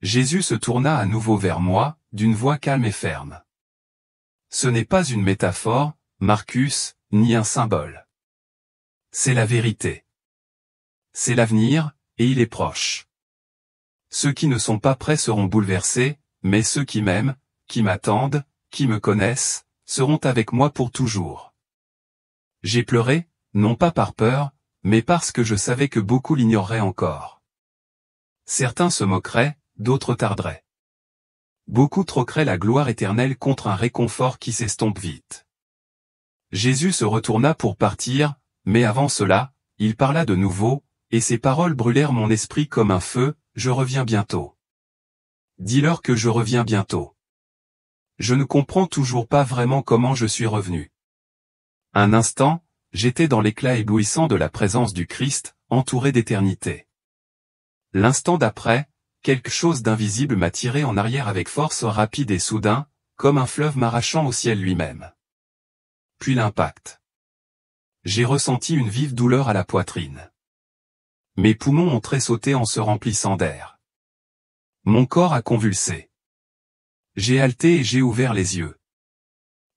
Jésus se tourna à nouveau vers moi, d'une voix calme et ferme. Ce n'est pas une métaphore, Marcus, ni un symbole. C'est la vérité. C'est l'avenir, et il est proche. Ceux qui ne sont pas prêts seront bouleversés, mais ceux qui m'aiment, qui m'attendent, qui me connaissent, seront avec moi pour toujours. J'ai pleuré, non pas par peur, mais parce que je savais que beaucoup l'ignoreraient encore. Certains se moqueraient, d'autres tarderaient. Beaucoup troqueraient la gloire éternelle contre un réconfort qui s'estompe vite. Jésus se retourna pour partir, mais avant cela, il parla de nouveau, et ses paroles brûlèrent mon esprit comme un feu, « Je reviens bientôt. Dis-leur que je reviens bientôt. » Je ne comprends toujours pas vraiment comment je suis revenu. Un instant, j'étais dans l'éclat éblouissant de la présence du Christ, entouré d'éternité. L'instant d'après, quelque chose d'invisible m'a tiré en arrière avec force rapide et soudain, comme un fleuve m'arrachant au ciel lui-même. Puis l'impact. J'ai ressenti une vive douleur à la poitrine. Mes poumons ont tressauté en se remplissant d'air. Mon corps a convulsé. J'ai halté et j'ai ouvert les yeux.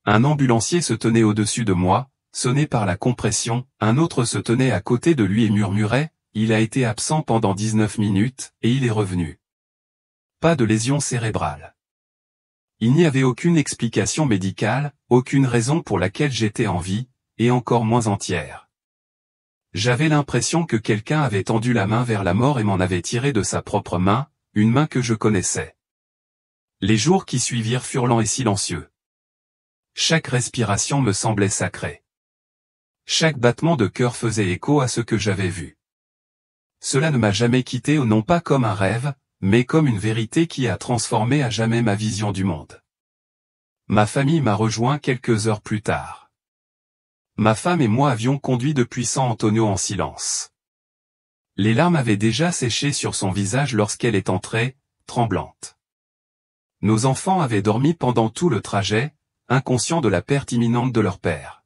Un ambulancier se tenait au-dessus de moi, sonné par la compression, un autre se tenait à côté de lui et murmurait, « Il a été absent pendant 19 minutes, et il est revenu. » Pas de lésion cérébrale. Il n'y avait aucune explication médicale, aucune raison pour laquelle j'étais en vie, et encore moins entière. J'avais l'impression que quelqu'un avait tendu la main vers la mort et m'en avait tiré de sa propre main, une main que je connaissais. Les jours qui suivirent furent lents et silencieux. Chaque respiration me semblait sacrée. Chaque battement de cœur faisait écho à ce que j'avais vu. Cela ne m'a jamais quitté, non pas comme un rêve, mais comme une vérité qui a transformé à jamais ma vision du monde. Ma famille m'a rejoint quelques heures plus tard. Ma femme et moi avions conduit depuis San Antonio en silence. Les larmes avaient déjà séché sur son visage lorsqu'elle est entrée, tremblante. Nos enfants avaient dormi pendant tout le trajet, inconscients de la perte imminente de leur père.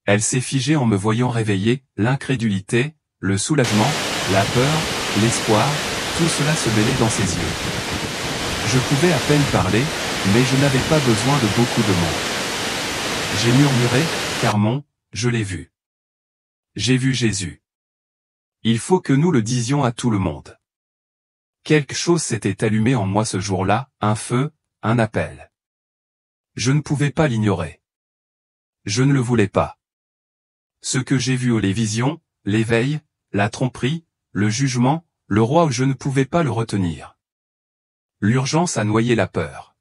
Elle s'est figée en me voyant réveiller, l'incrédulité, le soulagement, la peur, l'espoir, tout cela se mêlait dans ses yeux. Je pouvais à peine parler, mais je n'avais pas besoin de beaucoup de mots. J'ai murmuré, Carmon, je l'ai vu. J'ai vu Jésus. Il faut que nous le disions à tout le monde. Quelque chose s'était allumé en moi ce jour-là, un feu, un appel. Je ne pouvais pas l'ignorer. Je ne le voulais pas. Ce que j'ai vu aux télévisions, l'éveil, la tromperie, le jugement, le roi, je ne pouvais pas le retenir. L'urgence a noyé la peur.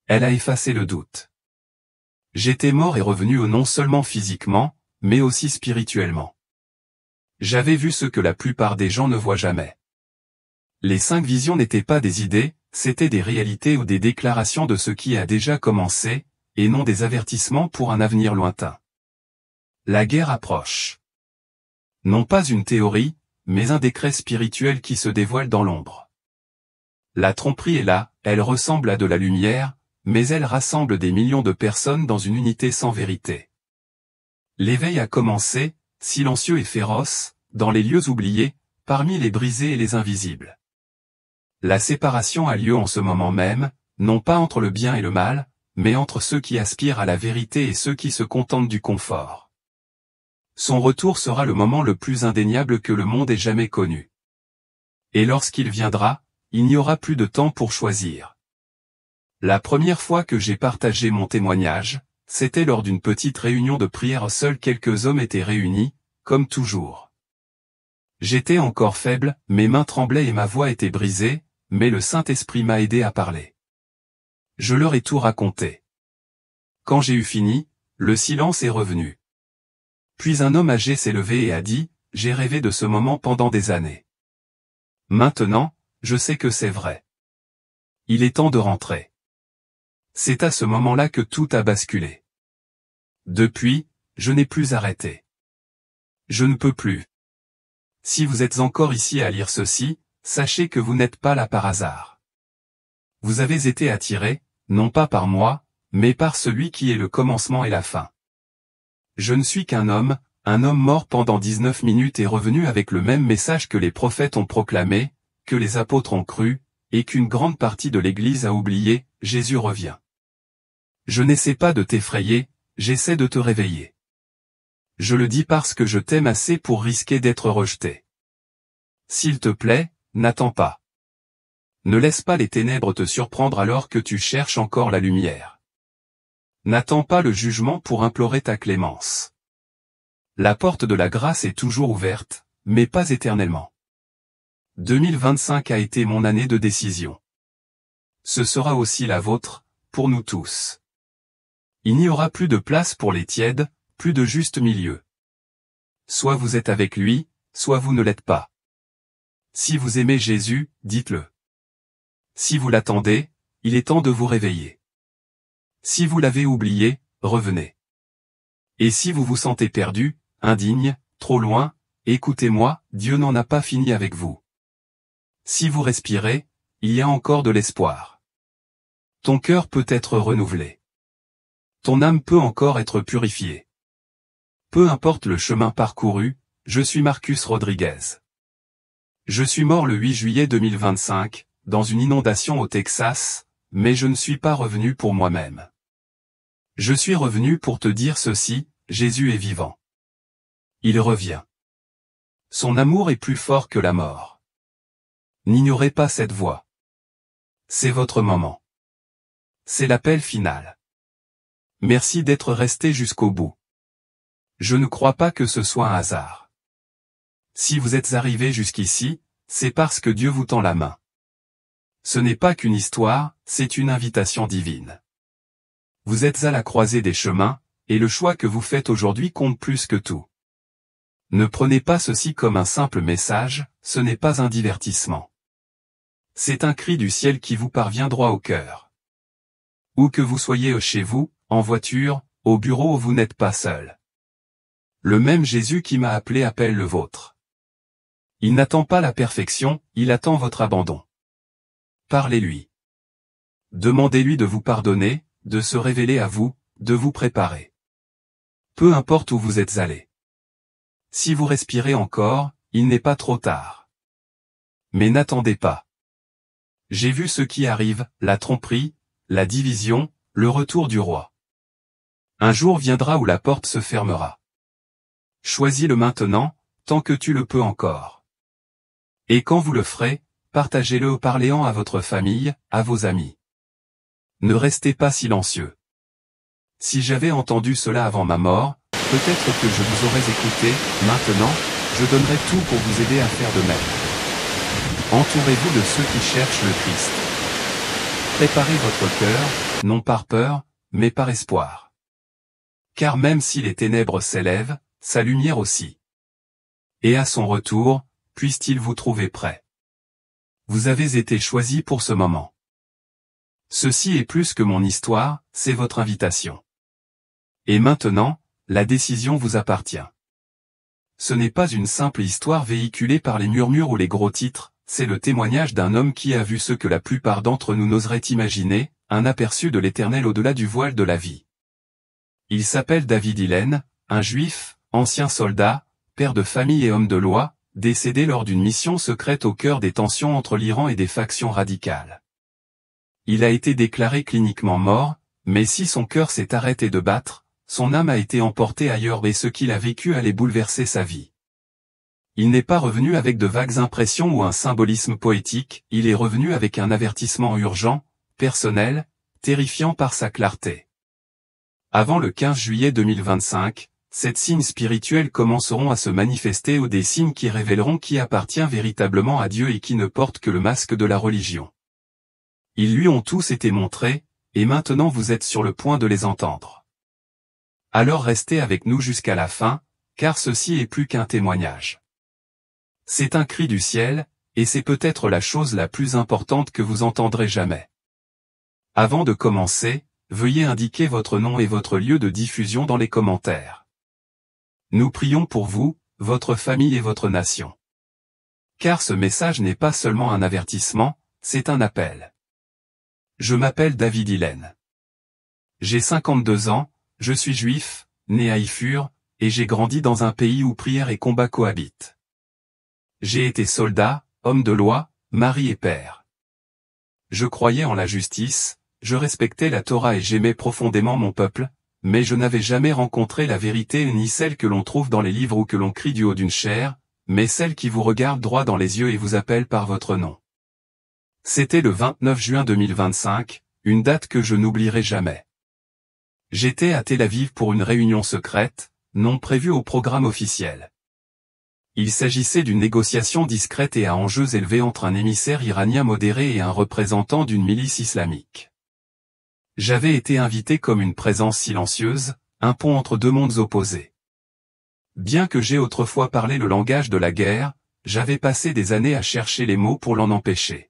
Elle a effacé le doute. J'étais mort et revenu non seulement physiquement, mais aussi spirituellement. J'avais vu ce que la plupart des gens ne voient jamais. Les 5 visions n'étaient pas des idées, c'étaient des réalités ou des déclarations de ce qui a déjà commencé, et non des avertissements pour un avenir lointain. La guerre approche. Non pas une théorie, mais un décret spirituel qui se dévoile dans l'ombre. La tromperie est là, elle ressemble à de la lumière, mais elle rassemble des millions de personnes dans une unité sans vérité. L'éveil a commencé, silencieux et féroce, dans les lieux oubliés, parmi les brisés et les invisibles. La séparation a lieu en ce moment même, non pas entre le bien et le mal, mais entre ceux qui aspirent à la vérité et ceux qui se contentent du confort. Son retour sera le moment le plus indéniable que le monde ait jamais connu. Et lorsqu'il viendra, il n'y aura plus de temps pour choisir. La première fois que j'ai partagé mon témoignage, c'était lors d'une petite réunion de prière. Seuls quelques hommes étaient réunis, comme toujours. J'étais encore faible, mes mains tremblaient et ma voix était brisée, mais le Saint-Esprit m'a aidé à parler. Je leur ai tout raconté. Quand j'ai eu fini, le silence est revenu. Puis un homme âgé s'est levé et a dit, « J'ai rêvé de ce moment pendant des années. Maintenant, je sais que c'est vrai. Il est temps de rentrer. » C'est à ce moment-là que tout a basculé. Depuis, je n'ai plus arrêté. Je ne peux plus. Si vous êtes encore ici à lire ceci, sachez que vous n'êtes pas là par hasard. Vous avez été attirés, non pas par moi, mais par celui qui est le commencement et la fin. Je ne suis qu'un homme mort pendant 19 minutes et revenu avec le même message que les prophètes ont proclamé, que les apôtres ont cru, et qu'une grande partie de l'Église a oublié, Jésus revient. Je n'essaie pas de t'effrayer, j'essaie de te réveiller. Je le dis parce que je t'aime assez pour risquer d'être rejeté. S'il te plaît, n'attends pas. Ne laisse pas les ténèbres te surprendre alors que tu cherches encore la lumière. N'attends pas le jugement pour implorer ta clémence. La porte de la grâce est toujours ouverte, mais pas éternellement. 2025 a été mon année de décision. Ce sera aussi la vôtre, pour nous tous. Il n'y aura plus de place pour les tièdes, plus de juste milieu. Soit vous êtes avec lui, soit vous ne l'êtes pas. Si vous aimez Jésus, dites-le. Si vous l'attendez, il est temps de vous réveiller. Si vous l'avez oublié, revenez. Et si vous vous sentez perdu, indigne, trop loin, écoutez-moi, Dieu n'en a pas fini avec vous. Si vous respirez, il y a encore de l'espoir. Ton cœur peut être renouvelé. Ton âme peut encore être purifiée. Peu importe le chemin parcouru, je suis Marcus Rodriguez. Je suis mort le 8 juillet 2025, dans une inondation au Texas, mais je ne suis pas revenu pour moi-même. Je suis revenu pour te dire ceci, Jésus est vivant. Il revient. Son amour est plus fort que la mort. N'ignorez pas cette voix. C'est votre moment. C'est l'appel final. Merci d'être resté jusqu'au bout. Je ne crois pas que ce soit un hasard. Si vous êtes arrivé jusqu'ici, c'est parce que Dieu vous tend la main. Ce n'est pas qu'une histoire, c'est une invitation divine. Vous êtes à la croisée des chemins, et le choix que vous faites aujourd'hui compte plus que tout. Ne prenez pas ceci comme un simple message, ce n'est pas un divertissement. C'est un cri du ciel qui vous parvient droit au cœur. Où que vous soyez chez vous, en voiture, au bureau, vous n'êtes pas seul. Le même Jésus qui m'a appelé appelle le vôtre. Il n'attend pas la perfection, il attend votre abandon. Parlez-lui. Demandez-lui de vous pardonner, de se révéler à vous, de vous préparer. Peu importe où vous êtes allé. Si vous respirez encore, il n'est pas trop tard. Mais n'attendez pas. J'ai vu ce qui arrive, la tromperie, la division, le retour du roi. Un jour viendra où la porte se fermera. Choisis-le maintenant, tant que tu le peux encore. Et quand vous le ferez, partagez-le en parlant à votre famille, à vos amis. Ne restez pas silencieux. Si j'avais entendu cela avant ma mort, peut-être que je vous aurais écouté, maintenant, je donnerai tout pour vous aider à faire de même. Entourez-vous de ceux qui cherchent le Christ. Préparez votre cœur, non par peur, mais par espoir. Car même si les ténèbres s'élèvent, sa lumière aussi. Et à son retour, puisse-t-il vous trouver prêt. Vous avez été choisi pour ce moment. Ceci est plus que mon histoire, c'est votre invitation. Et maintenant, la décision vous appartient. Ce n'est pas une simple histoire véhiculée par les murmures ou les gros titres, c'est le témoignage d'un homme qui a vu ce que la plupart d'entre nous n'oseraient imaginer, un aperçu de l'Éternel au-delà du voile de la vie. Il s'appelle David Hillel, un juif, ancien soldat, père de famille et homme de loi, décédé lors d'une mission secrète au cœur des tensions entre l'Iran et des factions radicales. Il a été déclaré cliniquement mort, mais si son cœur s'est arrêté de battre, son âme a été emportée ailleurs et ce qu'il a vécu allait bouleverser sa vie. Il n'est pas revenu avec de vagues impressions ou un symbolisme poétique, il est revenu avec un avertissement urgent, personnel, terrifiant par sa clarté. Avant le 15 juillet 2025, ces signes spirituels commenceront à se manifester ou des signes qui révéleront qui appartient véritablement à Dieu et qui ne porte que le masque de la religion. Ils lui ont tous été montrés, et maintenant vous êtes sur le point de les entendre. Alors restez avec nous jusqu'à la fin, car ceci est plus qu'un témoignage. C'est un cri du ciel, et c'est peut-être la chose la plus importante que vous entendrez jamais. Avant de commencer, veuillez indiquer votre nom et votre lieu de diffusion dans les commentaires. Nous prions pour vous, votre famille et votre nation. Car ce message n'est pas seulement un avertissement, c'est un appel. Je m'appelle David Hillen. J'ai 52 ans, je suis juif, né à Ifur, et j'ai grandi dans un pays où prière et combat cohabitent. J'ai été soldat, homme de loi, mari et père. Je croyais en la justice, je respectais la Torah et j'aimais profondément mon peuple, mais je n'avais jamais rencontré la vérité ni celle que l'on trouve dans les livres ou que l'on crie du haut d'une chaire, mais celle qui vous regarde droit dans les yeux et vous appelle par votre nom. C'était le 29 juin 2025, une date que je n'oublierai jamais. J'étais à Tel Aviv pour une réunion secrète, non prévue au programme officiel. Il s'agissait d'une négociation discrète et à enjeux élevés entre un émissaire iranien modéré et un représentant d'une milice islamique. J'avais été invité comme une présence silencieuse, un pont entre deux mondes opposés. Bien que j'aie autrefois parlé le langage de la guerre, j'avais passé des années à chercher les mots pour l'en empêcher.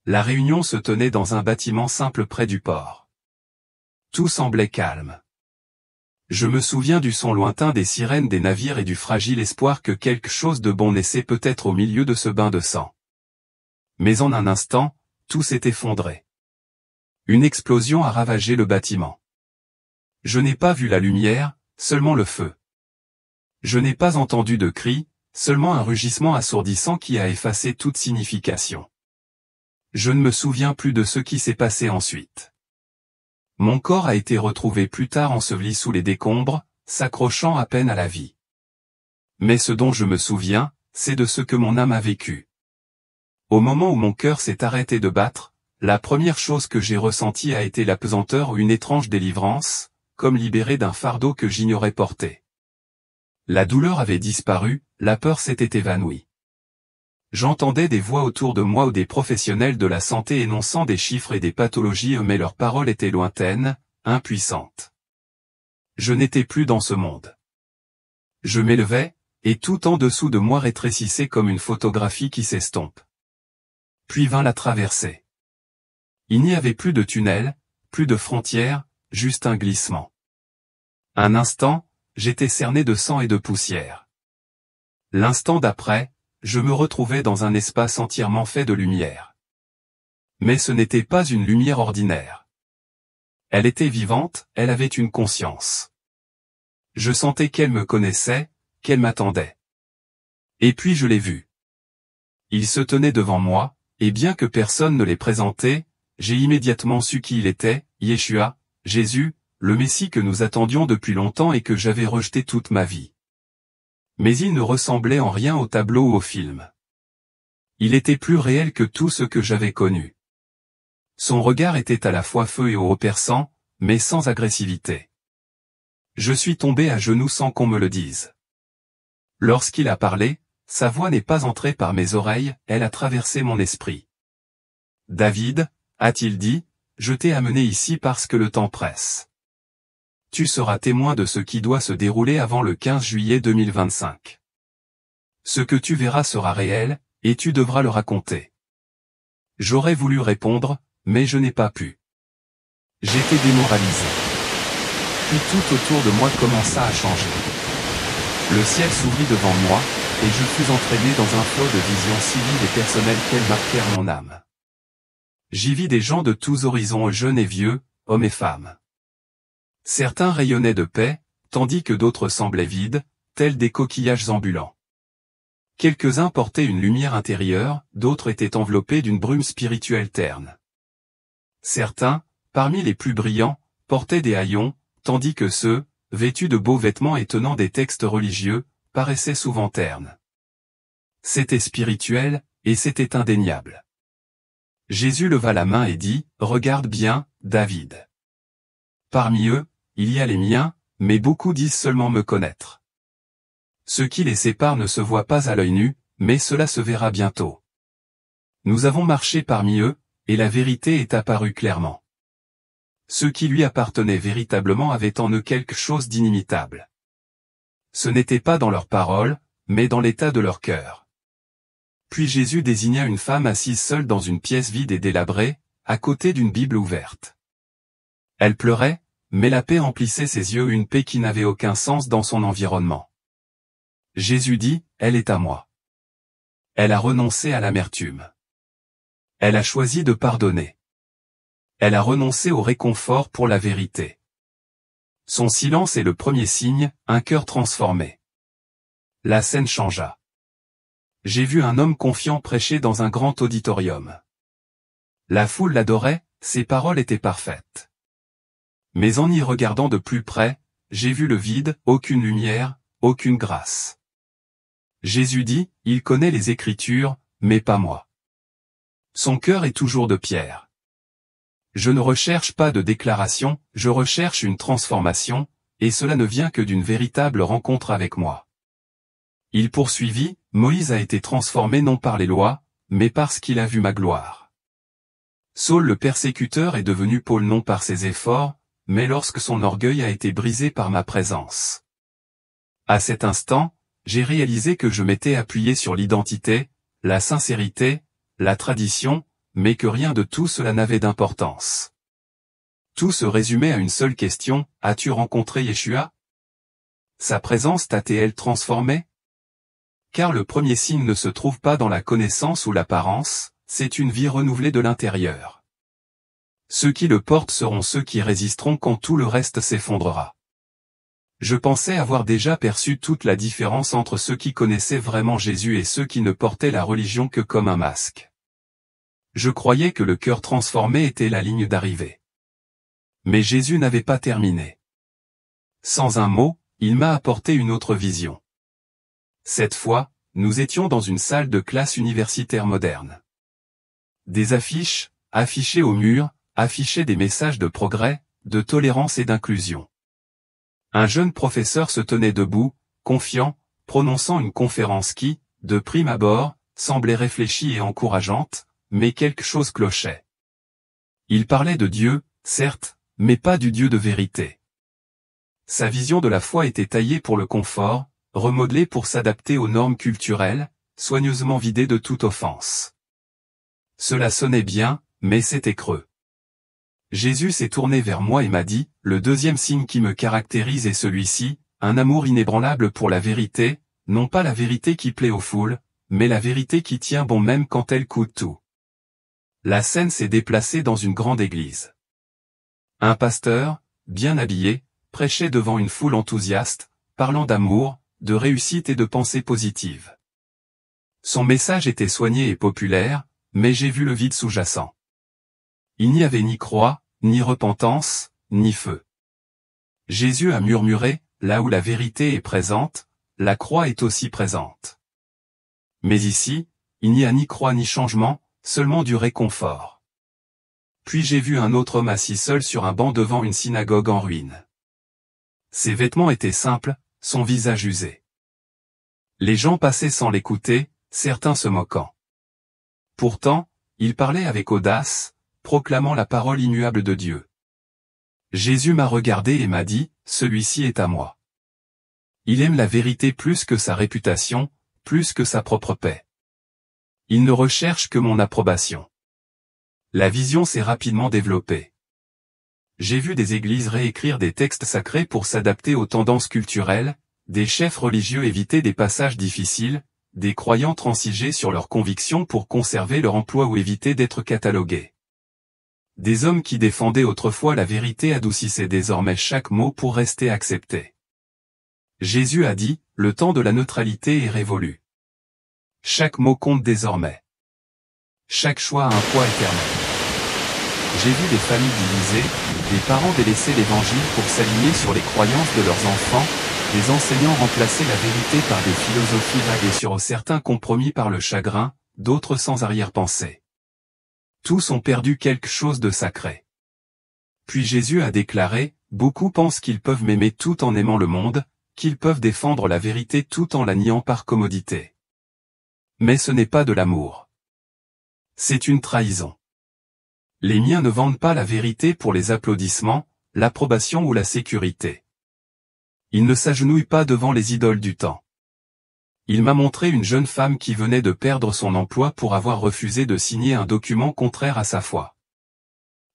La réunion se tenait dans un bâtiment simple près du port. Tout semblait calme. Je me souviens du son lointain des sirènes des navires et du fragile espoir que quelque chose de bon naissait peut-être au milieu de ce bain de sang. Mais en un instant, tout s'est effondré. Une explosion a ravagé le bâtiment. Je n'ai pas vu la lumière, seulement le feu. Je n'ai pas entendu de cris, seulement un rugissement assourdissant qui a effacé toute signification. Je ne me souviens plus de ce qui s'est passé ensuite. Mon corps a été retrouvé plus tard enseveli sous les décombres, s'accrochant à peine à la vie. Mais ce dont je me souviens, c'est de ce que mon âme a vécu. Au moment où mon cœur s'est arrêté de battre, la première chose que j'ai ressentie a été la pesanteur ou une étrange délivrance, comme libéré d'un fardeau que j'ignorais porter. La douleur avait disparu, la peur s'était évanouie. J'entendais des voix autour de moi ou des professionnels de la santé énonçant des chiffres et des pathologies mais leurs paroles étaient lointaines, impuissantes. Je n'étais plus dans ce monde. Je m'élevais, et tout en dessous de moi rétrécissait comme une photographie qui s'estompe. Puis vint la traversée. Il n'y avait plus de tunnel, plus de frontières, juste un glissement. Un instant, j'étais cerné de sang et de poussière. L'instant d'après, je me retrouvais dans un espace entièrement fait de lumière. Mais ce n'était pas une lumière ordinaire. Elle était vivante, elle avait une conscience. Je sentais qu'elle me connaissait, qu'elle m'attendait. Et puis je l'ai vu. Il se tenait devant moi, et bien que personne ne l'ait présenté, j'ai immédiatement su qui il était, Yeshua, Jésus, le Messie que nous attendions depuis longtemps et que j'avais rejeté toute ma vie. Mais il ne ressemblait en rien au tableau ou au film. Il était plus réel que tout ce que j'avais connu. Son regard était à la fois feu et repérissant, mais sans agressivité. Je suis tombé à genoux sans qu'on me le dise. Lorsqu'il a parlé, sa voix n'est pas entrée par mes oreilles, elle a traversé mon esprit. David, a-t-il dit, je t'ai amené ici parce que le temps presse. Tu seras témoin de ce qui doit se dérouler avant le 15 juillet 2025. Ce que tu verras sera réel, et tu devras le raconter. J'aurais voulu répondre, mais je n'ai pas pu. J'étais démoralisé. Puis tout autour de moi commença à changer. Le ciel s'ouvrit devant moi, et je fus entraîné dans un flot de visions civiles et personnelles qu'elles marquèrent mon âme. J'y vis des gens de tous horizons, jeunes et vieux, hommes et femmes. Certains rayonnaient de paix, tandis que d'autres semblaient vides, tels des coquillages ambulants. Quelques-uns portaient une lumière intérieure, d'autres étaient enveloppés d'une brume spirituelle terne. Certains, parmi les plus brillants, portaient des haillons, tandis que ceux, vêtus de beaux vêtements et tenant des textes religieux, paraissaient souvent ternes. C'était spirituel, et c'était indéniable. Jésus leva la main et dit, « Regarde bien, David. Parmi eux, il y a les miens, mais beaucoup disent seulement me connaître. Ce qui les sépare ne se voit pas à l'œil nu, mais cela se verra bientôt. Nous avons marché parmi eux, et la vérité est apparue clairement. Ceux qui lui appartenaient véritablement avaient en eux quelque chose d'inimitable. Ce n'était pas dans leurs paroles, mais dans l'état de leur cœur. Puis Jésus désigna une femme assise seule dans une pièce vide et délabrée, à côté d'une Bible ouverte. Elle pleurait, mais la paix emplissait ses yeux, une paix qui n'avait aucun sens dans son environnement. Jésus dit, « Elle est à moi. » Elle a renoncé à l'amertume. Elle a choisi de pardonner. Elle a renoncé au réconfort pour la vérité. Son silence est le premier signe, un cœur transformé. La scène changea. J'ai vu un homme confiant prêcher dans un grand auditorium. La foule l'adorait, ses paroles étaient parfaites. Mais en y regardant de plus près, j'ai vu le vide, aucune lumière, aucune grâce. Jésus dit, il connaît les Écritures, mais pas moi. Son cœur est toujours de pierre. Je ne recherche pas de déclaration, je recherche une transformation, et cela ne vient que d'une véritable rencontre avec moi. Il poursuivit, Moïse a été transformé non par les lois, mais parce qu'il a vu ma gloire. Saul le persécuteur est devenu Paul non par ses efforts, mais lorsque son orgueil a été brisé par ma présence. À cet instant, j'ai réalisé que je m'étais appuyé sur l'identité, la sincérité, la tradition, mais que rien de tout cela n'avait d'importance. Tout se résumait à une seule question, as-tu rencontré Yeshua? Sa présence t'a-t-elle transformé? Car le premier signe ne se trouve pas dans la connaissance ou l'apparence, c'est une vie renouvelée de l'intérieur. Ceux qui le portent seront ceux qui résisteront quand tout le reste s'effondrera. Je pensais avoir déjà perçu toute la différence entre ceux qui connaissaient vraiment Jésus et ceux qui ne portaient la religion que comme un masque. Je croyais que le cœur transformé était la ligne d'arrivée. Mais Jésus n'avait pas terminé. Sans un mot, il m'a apporté une autre vision. Cette fois, nous étions dans une salle de classe universitaire moderne. Des affiches, affichées au mur, affichaient des messages de progrès, de tolérance et d'inclusion. Un jeune professeur se tenait debout, confiant, prononçant une conférence qui, de prime abord, semblait réfléchie et encourageante, mais quelque chose clochait. Il parlait de Dieu, certes, mais pas du Dieu de vérité. Sa vision de la foi était taillée pour le confort, remodelée pour s'adapter aux normes culturelles, soigneusement vidée de toute offense. Cela sonnait bien, mais c'était creux. Jésus s'est tourné vers moi et m'a dit, le deuxième signe qui me caractérise est celui-ci, un amour inébranlable pour la vérité, non pas la vérité qui plaît aux foules, mais la vérité qui tient bon même quand elle coûte tout. La scène s'est déplacée dans une grande église. Un pasteur, bien habillé, prêchait devant une foule enthousiaste, parlant d'amour, de réussite et de pensée positive. Son message était soigné et populaire, mais j'ai vu le vide sous-jacent. Il n'y avait ni croix, ni repentance, ni feu. Jésus a murmuré, là où la vérité est présente, la croix est aussi présente. Mais ici, il n'y a ni croix ni changement, seulement du réconfort. Puis j'ai vu un autre homme assis seul sur un banc devant une synagogue en ruine. Ses vêtements étaient simples, son visage usé. Les gens passaient sans l'écouter, certains se moquant. Pourtant, il parlait avec audace, proclamant la parole immuable de Dieu. Jésus m'a regardé et m'a dit, celui-ci est à moi. Il aime la vérité plus que sa réputation, plus que sa propre paix. Il ne recherche que mon approbation. La vision s'est rapidement développée. J'ai vu des églises réécrire des textes sacrés pour s'adapter aux tendances culturelles, des chefs religieux éviter des passages difficiles, des croyants transiger sur leurs convictions pour conserver leur emploi ou éviter d'être catalogués. Des hommes qui défendaient autrefois la vérité adoucissaient désormais chaque mot pour rester acceptés. Jésus a dit, le temps de la neutralité est révolu. Chaque mot compte désormais. Chaque choix a un poids éternel. J'ai vu des familles divisées, des parents délaisser l'évangile pour s'aligner sur les croyances de leurs enfants, des enseignants remplacer la vérité par des philosophies vagues et sur certains compromis par le chagrin, d'autres sans arrière-pensée. Tous ont perdu quelque chose de sacré. Puis Jésus a déclaré, beaucoup pensent qu'ils peuvent m'aimer tout en aimant le monde, qu'ils peuvent défendre la vérité tout en la niant par commodité. Mais ce n'est pas de l'amour. C'est une trahison. Les miens ne vendent pas la vérité pour les applaudissements, l'approbation ou la sécurité. Ils ne s'agenouillent pas devant les idoles du temps. Il m'a montré une jeune femme qui venait de perdre son emploi pour avoir refusé de signer un document contraire à sa foi.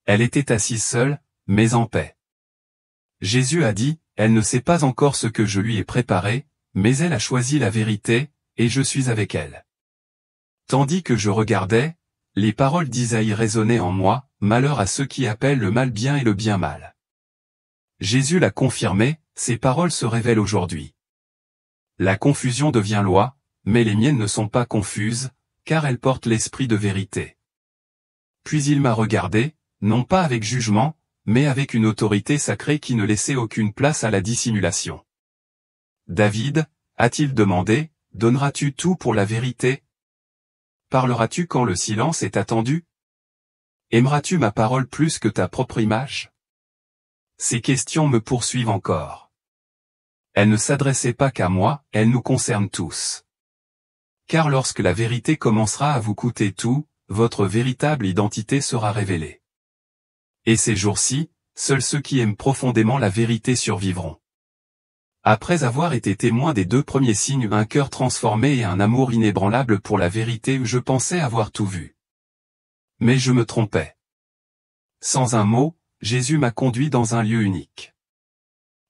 Elle était assise seule, mais en paix. Jésus a dit, elle ne sait pas encore ce que je lui ai préparé, mais elle a choisi la vérité, et je suis avec elle. Tandis que je regardais, les paroles d'Isaïe résonnaient en moi, malheur à ceux qui appellent le mal bien et le bien mal. Jésus l'a confirmé, ces paroles se révèlent aujourd'hui. La confusion devient loi, mais les miennes ne sont pas confuses, car elles portent l'esprit de vérité. Puis il m'a regardé, non pas avec jugement, mais avec une autorité sacrée qui ne laissait aucune place à la dissimulation. David, a-t-il demandé, donneras-tu tout pour la vérité? Parleras-tu quand le silence est attendu? Aimeras-tu ma parole plus que ta propre image? Ces questions me poursuivent encore. Elles ne s'adressaient pas qu'à moi, elles nous concernent tous. Car lorsque la vérité commencera à vous coûter tout, votre véritable identité sera révélée. Et ces jours-ci, seuls ceux qui aiment profondément la vérité survivront. Après avoir été témoin des 2 premiers signes, un cœur transformé et un amour inébranlable pour la vérité, je pensais avoir tout vu. Mais je me trompais. Sans un mot, Jésus m'a conduit dans un lieu unique.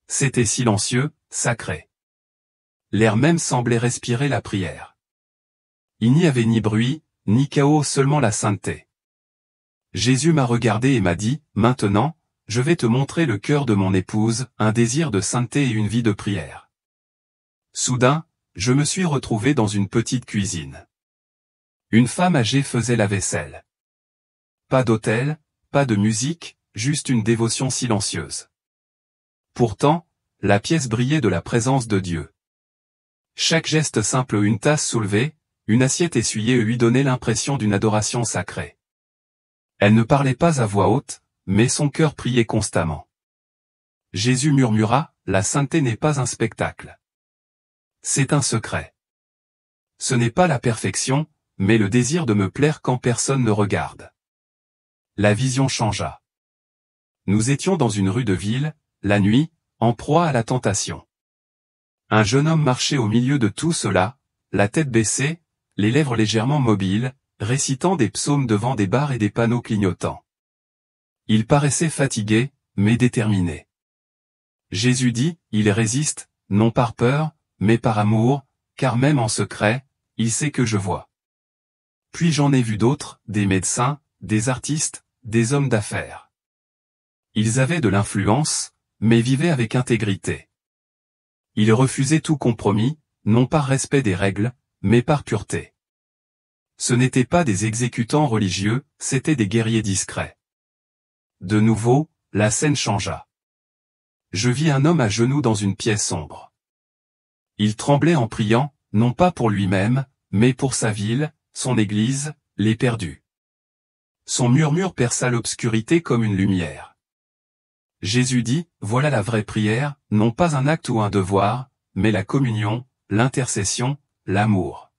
C'était silencieux, sacré. L'air même semblait respirer la prière. Il n'y avait ni bruit, ni chaos, seulement la sainteté. Jésus m'a regardé et m'a dit, « Maintenant, je vais te montrer le cœur de mon épouse, un désir de sainteté et une vie de prière. » Soudain, je me suis retrouvé dans une petite cuisine. Une femme âgée faisait la vaisselle. Pas d'autel, pas de musique, juste une dévotion silencieuse. Pourtant, la pièce brillait de la présence de Dieu. Chaque geste simple, une tasse soulevée, une assiette essuyée lui donnait l'impression d'une adoration sacrée. Elle ne parlait pas à voix haute, mais son cœur priait constamment. Jésus murmura, « La sainteté n'est pas un spectacle. C'est un secret. Ce n'est pas la perfection, mais le désir de me plaire quand personne ne regarde. » La vision changea. Nous étions dans une rue de ville, la nuit, en proie à la tentation. Un jeune homme marchait au milieu de tout cela, la tête baissée, les lèvres légèrement mobiles, récitant des psaumes devant des bars et des panneaux clignotants. Il paraissait fatigué, mais déterminé. Jésus dit, « Il résiste, non par peur, mais par amour, car même en secret, il sait que je vois. » Puis j'en ai vu d'autres, des médecins, des artistes, des hommes d'affaires. Ils avaient de l'influence, mais vivaient avec intégrité. Ils refusaient tout compromis, non par respect des règles, mais par pureté. Ce n'étaient pas des exécutants religieux, c'étaient des guerriers discrets. De nouveau, la scène changea. Je vis un homme à genoux dans une pièce sombre. Il tremblait en priant, non pas pour lui-même, mais pour sa ville, son église, les perdus. Son murmure perça l'obscurité comme une lumière. Jésus dit, « Voilà la vraie prière, non pas un acte ou un devoir, mais la communion, l'intercession, l'amour. »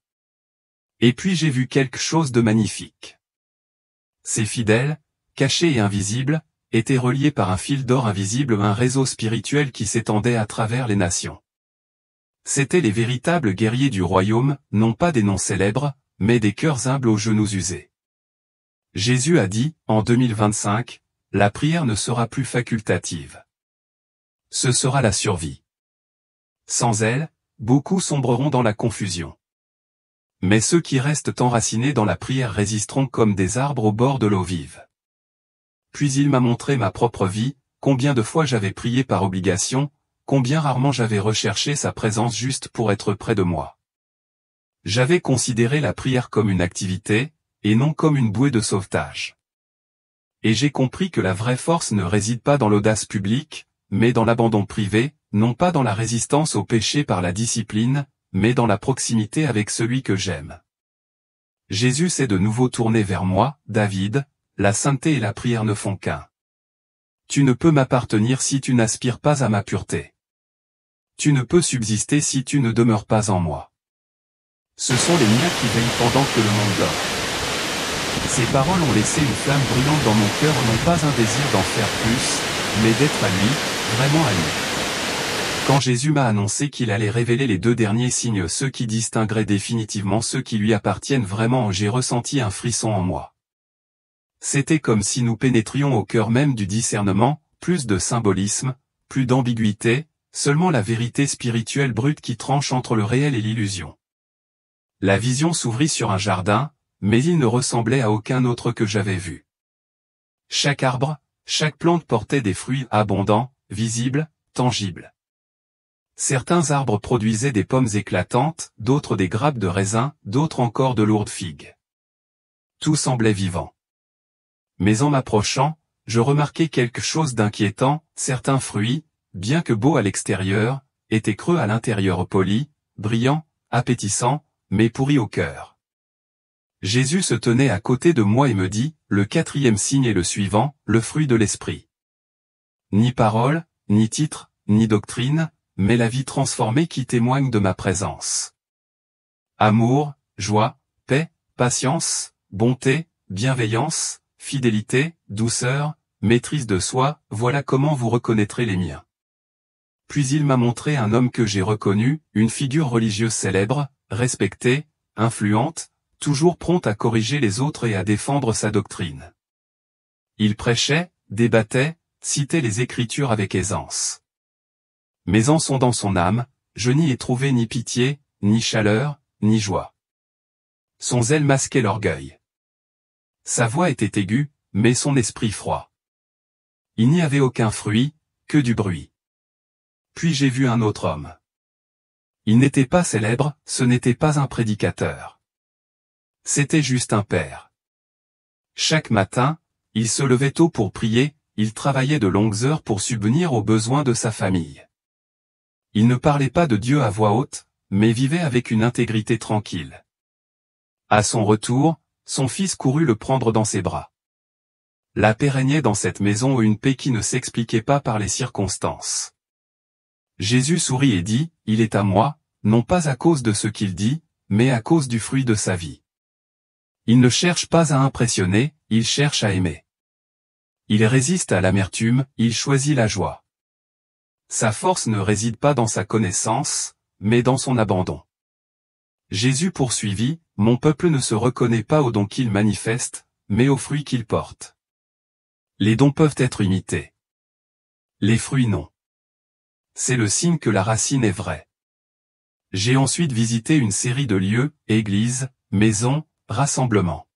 Et puis j'ai vu quelque chose de magnifique. Ces fidèles, cachés et invisibles, étaient reliés par un fil d'or invisible à un réseau spirituel qui s'étendait à travers les nations. C'étaient les véritables guerriers du royaume, non pas des noms célèbres, mais des cœurs humbles aux genoux usés. Jésus a dit, en 2025, la prière ne sera plus facultative. Ce sera la survie. Sans elle, beaucoup sombreront dans la confusion. Mais ceux qui restent enracinés dans la prière résisteront comme des arbres au bord de l'eau vive. Puis il m'a montré ma propre vie, combien de fois j'avais prié par obligation, combien rarement j'avais recherché sa présence juste pour être près de moi. J'avais considéré la prière comme une activité, et non comme une bouée de sauvetage. Et j'ai compris que la vraie force ne réside pas dans l'audace publique, mais dans l'abandon privé, non pas dans la résistance au péché par la discipline, mais dans la proximité avec celui que j'aime. Jésus s'est de nouveau tourné vers moi, David, la sainteté et la prière ne font qu'un. Tu ne peux m'appartenir si tu n'aspires pas à ma pureté. Tu ne peux subsister si tu ne demeures pas en moi. Ce sont les miens qui veillent pendant que le monde dort. Ces paroles ont laissé une flamme brûlante dans mon cœur, non pas un désir d'en faire plus, mais d'être à lui, vraiment à lui. Quand Jésus m'a annoncé qu'il allait révéler les 2 derniers signes, ceux qui distingueraient définitivement ceux qui lui appartiennent vraiment, j'ai ressenti un frisson en moi. C'était comme si nous pénétrions au cœur même du discernement, plus de symbolisme, plus d'ambiguïté, seulement la vérité spirituelle brute qui tranche entre le réel et l'illusion. La vision s'ouvrit sur un jardin, mais il ne ressemblait à aucun autre que j'avais vu. Chaque arbre, chaque plante portait des fruits abondants, visibles, tangibles. Certains arbres produisaient des pommes éclatantes, d'autres des grappes de raisin, d'autres encore de lourdes figues. Tout semblait vivant. Mais en m'approchant, je remarquai quelque chose d'inquiétant, certains fruits, bien que beaux à l'extérieur, étaient creux à l'intérieur, polis, brillants, appétissants, mais pourris au cœur. Jésus se tenait à côté de moi et me dit, le 4e signe est le suivant, le fruit de l'esprit. Ni parole, ni titre, ni doctrine, mais la vie transformée qui témoigne de ma présence. Amour, joie, paix, patience, bonté, bienveillance, fidélité, douceur, maîtrise de soi, voilà comment vous reconnaîtrez les miens. Puis il m'a montré un homme que j'ai reconnu, une figure religieuse célèbre, respectée, influente, toujours prompte à corriger les autres et à défendre sa doctrine. Il prêchait, débattait, citait les Écritures avec aisance. Mais en sondant son âme, je n'y ai trouvé ni pitié, ni chaleur, ni joie. Son zèle masquait l'orgueil. Sa voix était aiguë, mais son esprit froid. Il n'y avait aucun fruit, que du bruit. Puis j'ai vu un autre homme. Il n'était pas célèbre, ce n'était pas un prédicateur. C'était juste un père. Chaque matin, il se levait tôt pour prier, il travaillait de longues heures pour subvenir aux besoins de sa famille. Il ne parlait pas de Dieu à voix haute, mais vivait avec une intégrité tranquille. À son retour, son fils courut le prendre dans ses bras. La paix régnait dans cette maison, une paix qui ne s'expliquait pas par les circonstances. Jésus sourit et dit, il est à moi, non pas à cause de ce qu'il dit, mais à cause du fruit de sa vie. Il ne cherche pas à impressionner, il cherche à aimer. Il résiste à l'amertume, il choisit la joie. Sa force ne réside pas dans sa connaissance, mais dans son abandon. Jésus poursuivit, mon peuple ne se reconnaît pas aux dons qu'il manifeste, mais aux fruits qu'il porte. Les dons peuvent être imités. Les fruits non. C'est le signe que la racine est vraie. J'ai ensuite visité une série de lieux, églises, maisons, rassemblements.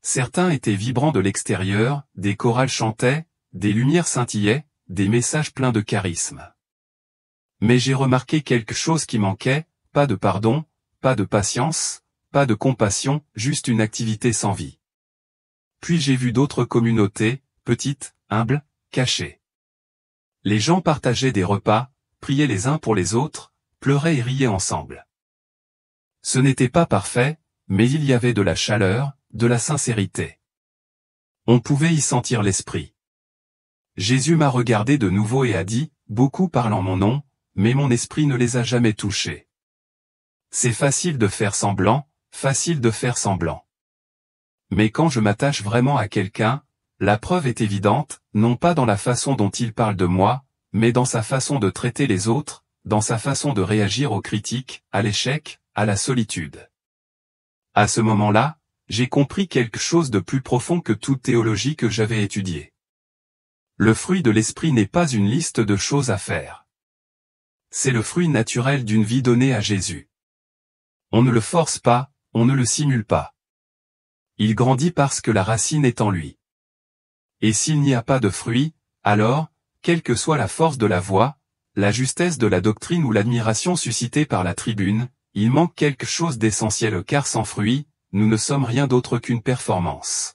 Certains étaient vibrants de l'extérieur, des chorales chantaient, des lumières scintillaient, des messages pleins de charisme. Mais j'ai remarqué quelque chose qui manquait, pas de pardon, pas de patience, pas de compassion, juste une activité sans vie. Puis j'ai vu d'autres communautés, petites, humbles, cachées. Les gens partageaient des repas, priaient les uns pour les autres, pleuraient et riaient ensemble. Ce n'était pas parfait, mais il y avait de la chaleur, de la sincérité. On pouvait y sentir l'esprit. Jésus m'a regardé de nouveau et a dit, beaucoup parlent en mon nom, mais mon esprit ne les a jamais touchés. C'est facile de faire semblant, facile de faire semblant. Mais quand je m'attache vraiment à quelqu'un, la preuve est évidente, non pas dans la façon dont il parle de moi, mais dans sa façon de traiter les autres, dans sa façon de réagir aux critiques, à l'échec, à la solitude. À ce moment-là, j'ai compris quelque chose de plus profond que toute théologie que j'avais étudiée. Le fruit de l'esprit n'est pas une liste de choses à faire. C'est le fruit naturel d'une vie donnée à Jésus. On ne le force pas, on ne le simule pas. Il grandit parce que la racine est en lui. Et s'il n'y a pas de fruit, alors, quelle que soit la force de la voix, la justesse de la doctrine ou l'admiration suscitée par la tribune, il manque quelque chose d'essentiel car sans fruit, nous ne sommes rien d'autre qu'une performance.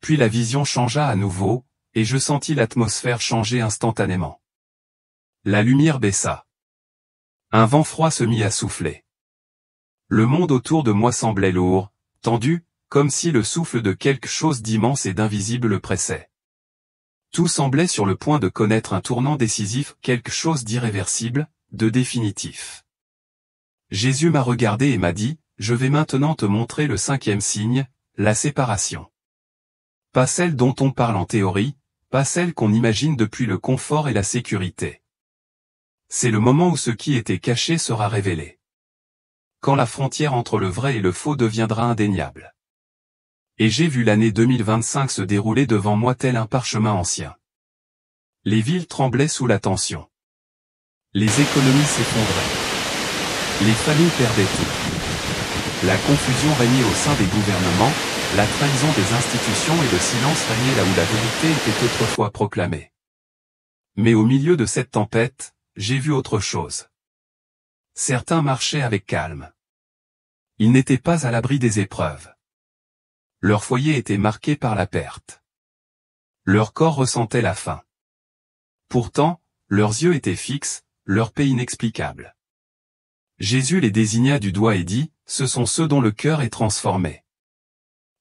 Puis la vision changea à nouveau, et je sentis l'atmosphère changer instantanément. La lumière baissa. Un vent froid se mit à souffler. Le monde autour de moi semblait lourd, tendu, comme si le souffle de quelque chose d'immense et d'invisible le pressait. Tout semblait sur le point de connaître un tournant décisif, quelque chose d'irréversible, de définitif. Jésus m'a regardé et m'a dit, je vais maintenant te montrer le 5e signe, la séparation. Pas celle dont on parle en théorie, pas celle qu'on imagine depuis le confort et la sécurité. C'est le moment où ce qui était caché sera révélé. Quand la frontière entre le vrai et le faux deviendra indéniable. Et j'ai vu l'année 2025 se dérouler devant moi tel un parchemin ancien. Les villes tremblaient sous la tension. Les économies s'effondraient. Les familles perdaient tout. La confusion régnait au sein des gouvernements, la trahison des institutions et le silence régnait là où la vérité était autrefois proclamée. Mais au milieu de cette tempête, j'ai vu autre chose. Certains marchaient avec calme. Ils n'étaient pas à l'abri des épreuves. Leur foyer était marqué par la perte. Leur corps ressentait la faim. Pourtant, leurs yeux étaient fixes, leur paix inexplicable. Jésus les désigna du doigt et dit, « Ce sont ceux dont le cœur est transformé.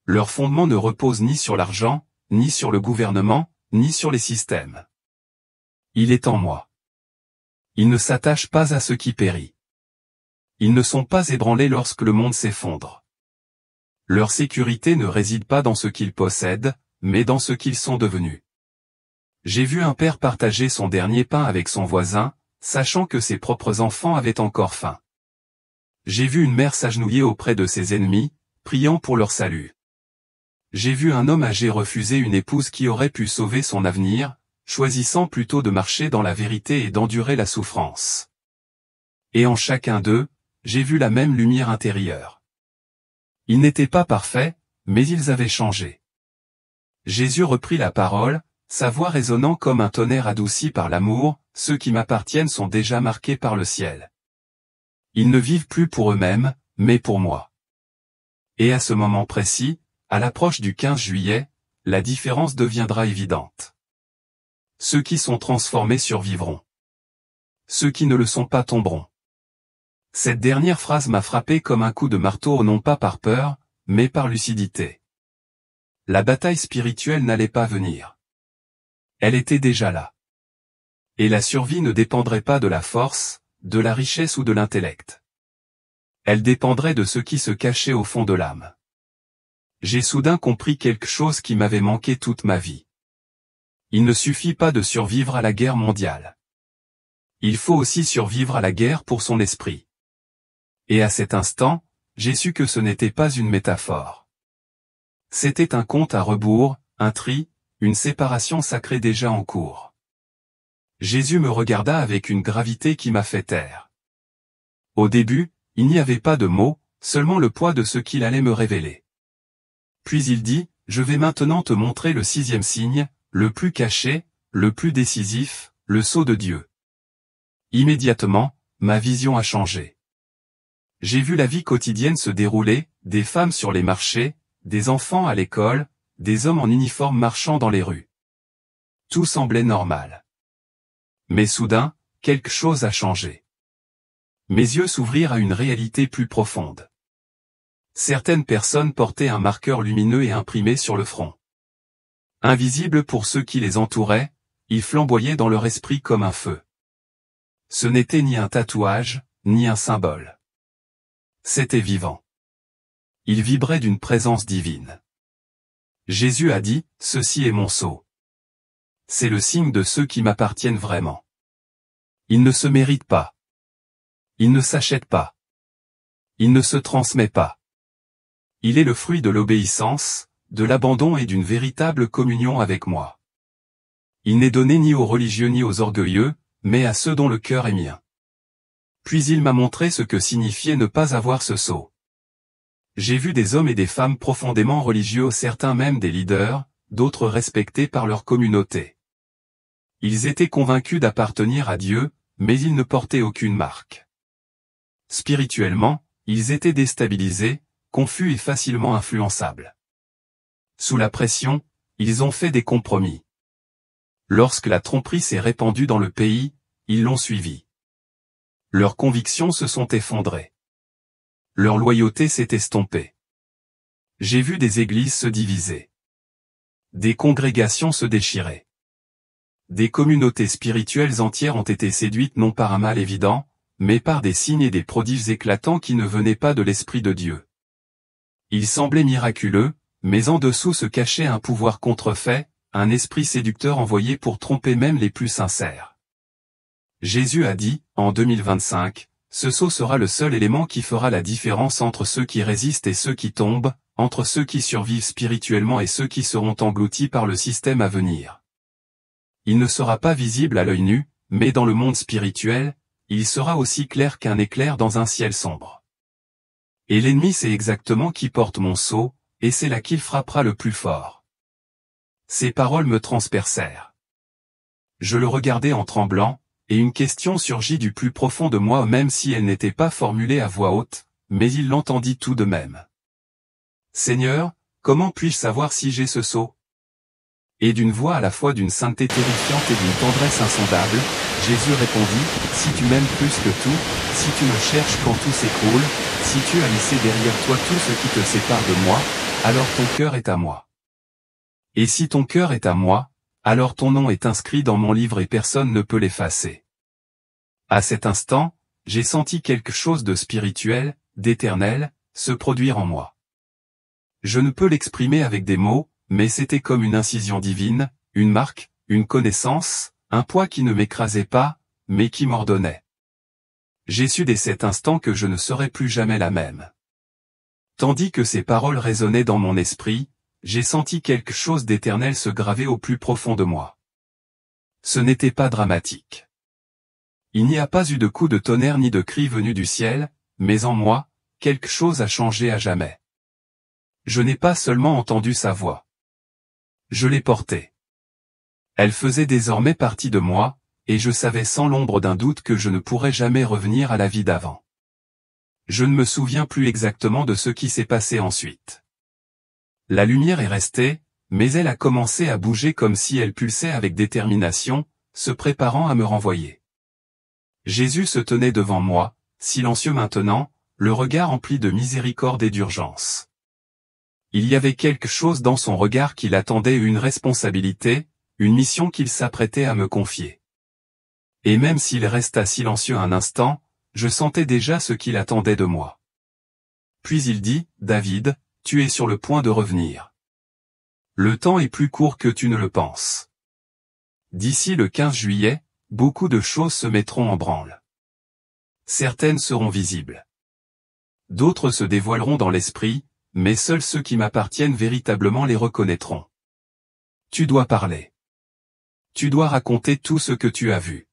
Leur fondement ne repose ni sur l'argent, ni sur le gouvernement, ni sur les systèmes. Il est en moi. Ils ne s'attachent pas à ce qui périt. Ils ne sont pas ébranlés lorsque le monde s'effondre. Leur sécurité ne réside pas dans ce qu'ils possèdent, mais dans ce qu'ils sont devenus. » J'ai vu un père partager son dernier pain avec son voisin, sachant que ses propres enfants avaient encore faim. J'ai vu une mère s'agenouiller auprès de ses ennemis, priant pour leur salut. J'ai vu un homme âgé refuser une épouse qui aurait pu sauver son avenir, choisissant plutôt de marcher dans la vérité et d'endurer la souffrance. Et en chacun d'eux, j'ai vu la même lumière intérieure. Ils n'étaient pas parfaits, mais ils avaient changé. Jésus reprit la parole, sa voix résonnant comme un tonnerre adouci par l'amour, « Ceux qui m'appartiennent sont déjà marqués par le ciel. Ils ne vivent plus pour eux-mêmes, mais pour moi. » Et à ce moment précis, à l'approche du 15 juillet, la différence deviendra évidente. Ceux qui sont transformés survivront. Ceux qui ne le sont pas tomberont. Cette dernière phrase m'a frappé comme un coup de marteau non pas par peur, mais par lucidité. La bataille spirituelle n'allait pas venir. Elle était déjà là. Et la survie ne dépendrait pas de la force, de la richesse ou de l'intellect. Elle dépendrait de ce qui se cachait au fond de l'âme. J'ai soudain compris quelque chose qui m'avait manqué toute ma vie. Il ne suffit pas de survivre à la guerre mondiale. Il faut aussi survivre à la guerre pour son esprit. Et à cet instant, j'ai su que ce n'était pas une métaphore. C'était un compte à rebours, un tri, une séparation sacrée déjà en cours. Jésus me regarda avec une gravité qui m'a fait taire. Au début, il n'y avait pas de mots, seulement le poids de ce qu'il allait me révéler. Puis il dit, « Je vais maintenant te montrer le 6e signe, le plus caché, le plus décisif, le sceau de Dieu. » Immédiatement, ma vision a changé. J'ai vu la vie quotidienne se dérouler, des femmes sur les marchés, des enfants à l'école, des hommes en uniforme marchant dans les rues. Tout semblait normal. Mais soudain, quelque chose a changé. Mes yeux s'ouvrirent à une réalité plus profonde. Certaines personnes portaient un marqueur lumineux et imprimé sur le front. Invisibles pour ceux qui les entouraient, ils flamboyaient dans leur esprit comme un feu. Ce n'était ni un tatouage, ni un symbole. C'était vivant. Il vibrait d'une présence divine. Jésus a dit, « Ceci est mon sceau. C'est le signe de ceux qui m'appartiennent vraiment. Il ne se mérite pas. Il ne s'achète pas. Il ne se transmet pas. Il est le fruit de l'obéissance, de l'abandon et d'une véritable communion avec moi. Il n'est donné ni aux religieux ni aux orgueilleux, mais à ceux dont le cœur est mien. » Puis il m'a montré ce que signifiait ne pas avoir ce sceau. J'ai vu des hommes et des femmes profondément religieux, certains même des leaders, d'autres respectés par leur communauté. Ils étaient convaincus d'appartenir à Dieu, mais ils ne portaient aucune marque. Spirituellement, ils étaient déstabilisés, confus et facilement influençables. Sous la pression, ils ont fait des compromis. Lorsque la tromperie s'est répandue dans le pays, ils l'ont suivie. Leurs convictions se sont effondrées. Leur loyauté s'est estompée. J'ai vu des églises se diviser. Des congrégations se déchirer. Des communautés spirituelles entières ont été séduites non par un mal évident, mais par des signes et des prodiges éclatants qui ne venaient pas de l'Esprit de Dieu. Ils semblaient miraculeux, mais en dessous se cachait un pouvoir contrefait, un esprit séducteur envoyé pour tromper même les plus sincères. Jésus a dit, en 2025, ce sceau sera le seul élément qui fera la différence entre ceux qui résistent et ceux qui tombent, entre ceux qui survivent spirituellement et ceux qui seront engloutis par le système à venir. Il ne sera pas visible à l'œil nu, mais dans le monde spirituel, il sera aussi clair qu'un éclair dans un ciel sombre. Et l'ennemi sait exactement qui porte mon sceau, et c'est là qu'il frappera le plus fort. Ces paroles me transpercèrent. Je le regardai en tremblant, et une question surgit du plus profond de moi même si elle n'était pas formulée à voix haute, mais il l'entendit tout de même. « Seigneur, comment puis-je savoir si j'ai ce sceau ?» Et d'une voix à la fois d'une sainteté terrifiante et d'une tendresse insondable, Jésus répondit, « Si tu m'aimes plus que tout, si tu me cherches quand tout s'écroule, si tu as laissé derrière toi tout ce qui te sépare de moi, alors ton cœur est à moi. Et si ton cœur est à moi, alors ton nom est inscrit dans mon livre et personne ne peut l'effacer. » À cet instant, j'ai senti quelque chose de spirituel, d'éternel, se produire en moi. Je ne peux l'exprimer avec des mots, mais c'était comme une incision divine, une marque, une connaissance, un poids qui ne m'écrasait pas, mais qui m'ordonnait. J'ai su dès cet instant que je ne serais plus jamais la même. Tandis que ces paroles résonnaient dans mon esprit, j'ai senti quelque chose d'éternel se graver au plus profond de moi. Ce n'était pas dramatique. Il n'y a pas eu de coup de tonnerre ni de cri venu du ciel, mais en moi, quelque chose a changé à jamais. Je n'ai pas seulement entendu sa voix. Je l'ai portée. Elle faisait désormais partie de moi, et je savais sans l'ombre d'un doute que je ne pourrais jamais revenir à la vie d'avant. Je ne me souviens plus exactement de ce qui s'est passé ensuite. La lumière est restée, mais elle a commencé à bouger comme si elle pulsait avec détermination, se préparant à me renvoyer. Jésus se tenait devant moi, silencieux maintenant, le regard empli de miséricorde et d'urgence. Il y avait quelque chose dans son regard qui l'attendait, une responsabilité, une mission qu'il s'apprêtait à me confier. Et même s'il resta silencieux un instant, je sentais déjà ce qu'il attendait de moi. Puis il dit, « David, tu es sur le point de revenir. Le temps est plus court que tu ne le penses. D'ici le 15 juillet, beaucoup de choses se mettront en branle. Certaines seront visibles. D'autres se dévoileront dans l'esprit, mais seuls ceux qui m'appartiennent véritablement les reconnaîtront. Tu dois parler. Tu dois raconter tout ce que tu as vu. »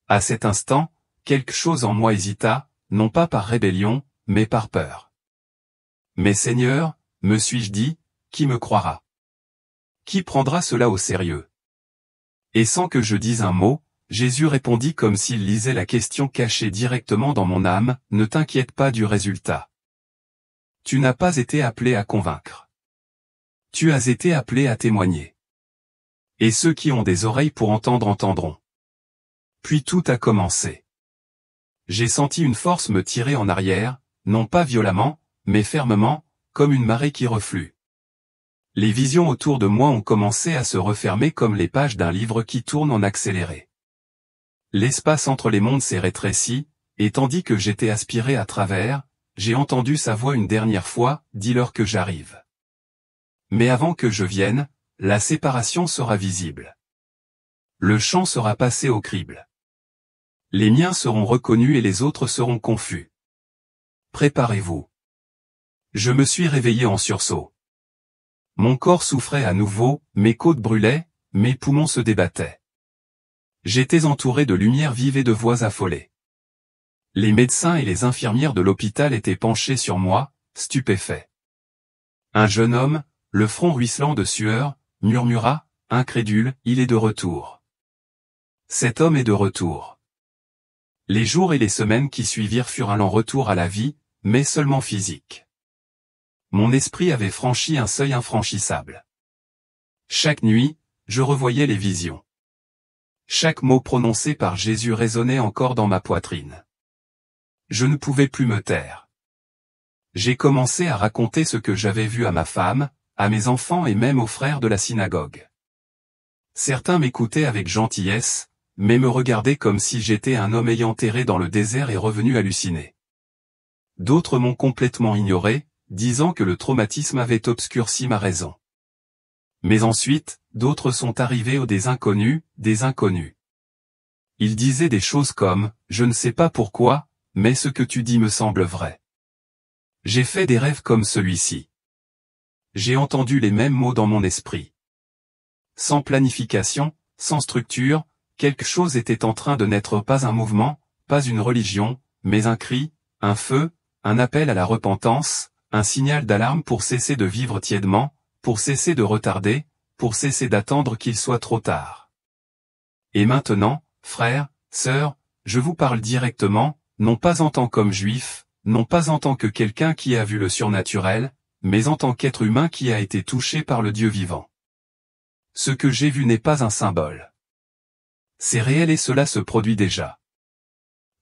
À cet instant, quelque chose en moi hésita, non pas par rébellion, mais par peur. « Mais Seigneur, me suis-je dit, qui me croira? Qui prendra cela au sérieux ?» Et sans que je dise un mot, Jésus répondit comme s'il lisait la question cachée directement dans mon âme, « Ne t'inquiète pas du résultat. Tu n'as pas été appelé à convaincre. Tu as été appelé à témoigner. Et ceux qui ont des oreilles pour entendre entendront. » Puis tout a commencé. J'ai senti une force me tirer en arrière, non pas violemment, mais fermement, comme une marée qui reflue. Les visions autour de moi ont commencé à se refermer comme les pages d'un livre qui tourne en accéléré. L'espace entre les mondes s'est rétréci, et tandis que j'étais aspiré à travers, j'ai entendu sa voix une dernière fois, « Dis-leur que j'arrive. Mais avant que je vienne, la séparation sera visible. Le champ sera passé au crible. Les miens seront reconnus et les autres seront confus. Préparez-vous. » Je me suis réveillé en sursaut. Mon corps souffrait à nouveau, mes côtes brûlaient, mes poumons se débattaient. J'étais entouré de lumière vive et de voix affolées. Les médecins et les infirmières de l'hôpital étaient penchés sur moi, stupéfaits. Un jeune homme, le front ruisselant de sueur, murmura, incrédule, « Il est de retour. » Cet homme est de retour. Les jours et les semaines qui suivirent furent un lent retour à la vie, mais seulement physique. Mon esprit avait franchi un seuil infranchissable. Chaque nuit, je revoyais les visions. Chaque mot prononcé par Jésus résonnait encore dans ma poitrine. Je ne pouvais plus me taire. J'ai commencé à raconter ce que j'avais vu à ma femme, à mes enfants et même aux frères de la synagogue. Certains m'écoutaient avec gentillesse, mais me regardaient comme si j'étais un homme ayant erré dans le désert et revenu halluciné. D'autres m'ont complètement ignoré, disant que le traumatisme avait obscurci ma raison. Mais ensuite, d'autres sont arrivés des inconnus. Ils disaient des choses comme, « Je ne sais pas pourquoi, mais ce que tu dis me semble vrai. J'ai fait des rêves comme celui-ci. J'ai entendu les mêmes mots dans mon esprit. » Sans planification, sans structure, quelque chose était en train de naître, pas un mouvement, pas une religion, mais un cri, un feu, un appel à la repentance, un signal d'alarme pour cesser de vivre tièdement, pour cesser de retarder, pour cesser d'attendre qu'il soit trop tard. Et maintenant, frères, sœurs, je vous parle directement, non pas en tant qu'homme juif, non pas en tant que quelqu'un qui a vu le surnaturel, mais en tant qu'être humain qui a été touché par le Dieu vivant. Ce que j'ai vu n'est pas un symbole. C'est réel et cela se produit déjà.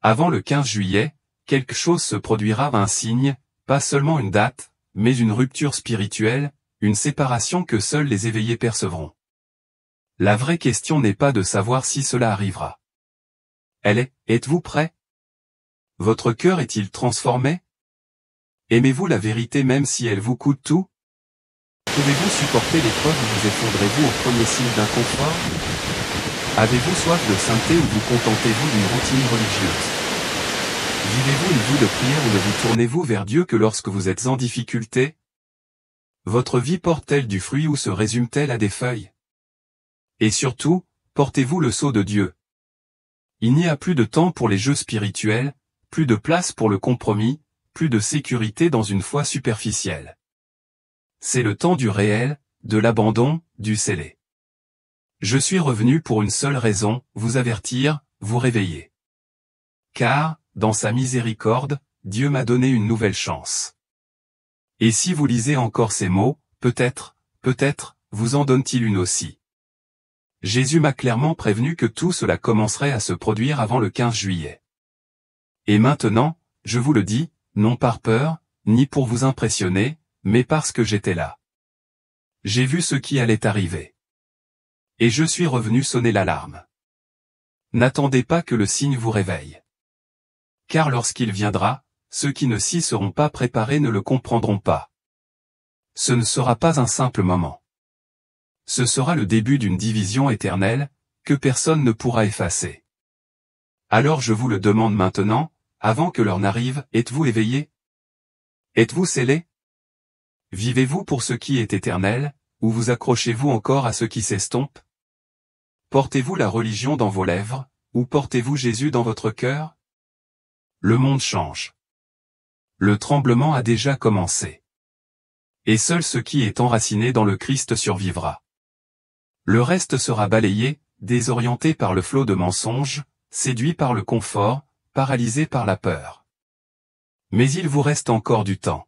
Avant le 15 juillet, quelque chose se produira, un signe, pas seulement une date, mais une rupture spirituelle, une séparation que seuls les éveillés percevront. La vraie question n'est pas de savoir si cela arrivera. Elle est, êtes-vous prêt? Votre cœur est-il transformé? Aimez-vous la vérité même si elle vous coûte tout? Pouvez-vous supporter l'épreuve ou vous effondrez-vous au premier signe d'inconfort? Avez-vous soif de sainteté ou vous contentez-vous d'une routine religieuse? Vivez-vous une vie de prière ou ne vous tournez-vous vers Dieu que lorsque vous êtes en difficulté? Votre vie porte-t-elle du fruit ou se résume-t-elle à des feuilles? Et surtout, portez-vous le sceau de Dieu. Il n'y a plus de temps pour les jeux spirituels, plus de place pour le compromis, plus de sécurité dans une foi superficielle. C'est le temps du réel, de l'abandon, du scellé. Je suis revenu pour une seule raison, vous avertir, vous réveiller. Car, dans sa miséricorde, Dieu m'a donné une nouvelle chance. Et si vous lisez encore ces mots, peut-être, vous en donne-t-il une aussi. Jésus m'a clairement prévenu que tout cela commencerait à se produire avant le 15 juillet. Et maintenant, je vous le dis, non par peur, ni pour vous impressionner, mais parce que j'étais là. J'ai vu ce qui allait arriver. Et je suis revenu sonner l'alarme. N'attendez pas que le signe vous réveille. Car lorsqu'il viendra, ceux qui ne s'y seront pas préparés ne le comprendront pas. Ce ne sera pas un simple moment. Ce sera le début d'une division éternelle, que personne ne pourra effacer. Alors je vous le demande maintenant, avant que l'heure n'arrive, êtes-vous éveillés? Êtes-vous scellés? Vivez-vous pour ce qui est éternel, ou vous accrochez-vous encore à ce qui s'estompe? Portez-vous la religion dans vos lèvres, ou portez-vous Jésus dans votre cœur? Le monde change. Le tremblement a déjà commencé. Et seul ce qui est enraciné dans le Christ survivra. Le reste sera balayé, désorienté par le flot de mensonges, séduit par le confort, paralysé par la peur. Mais il vous reste encore du temps.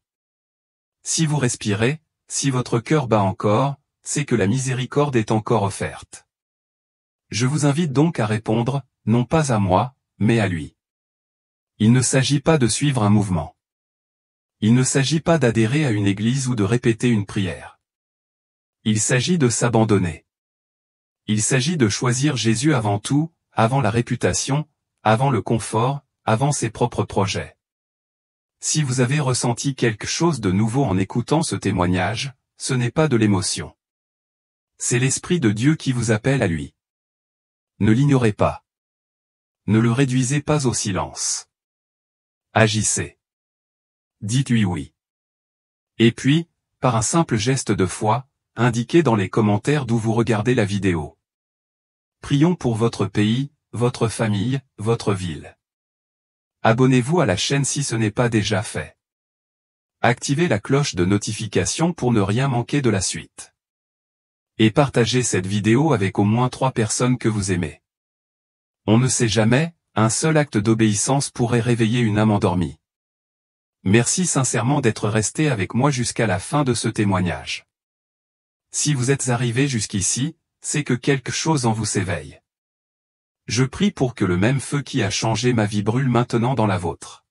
Si vous respirez, si votre cœur bat encore, c'est que la miséricorde est encore offerte. Je vous invite donc à répondre, non pas à moi, mais à lui. Il ne s'agit pas de suivre un mouvement. Il ne s'agit pas d'adhérer à une église ou de répéter une prière. Il s'agit de s'abandonner. Il s'agit de choisir Jésus avant tout, avant la réputation, avant le confort, avant ses propres projets. Si vous avez ressenti quelque chose de nouveau en écoutant ce témoignage, ce n'est pas de l'émotion. C'est l'Esprit de Dieu qui vous appelle à lui. Ne l'ignorez pas. Ne le réduisez pas au silence. Agissez. Dites oui. Et puis, par un simple geste de foi, indiquez dans les commentaires d'où vous regardez la vidéo. Prions pour votre pays, votre famille, votre ville. Abonnez-vous à la chaîne si ce n'est pas déjà fait. Activez la cloche de notification pour ne rien manquer de la suite. Et partagez cette vidéo avec au moins 3 personnes que vous aimez. On ne sait jamais, un seul acte d'obéissance pourrait réveiller une âme endormie. Merci sincèrement d'être resté avec moi jusqu'à la fin de ce témoignage. Si vous êtes arrivé jusqu'ici, c'est que quelque chose en vous s'éveille. Je prie pour que le même feu qui a changé ma vie brûle maintenant dans la vôtre.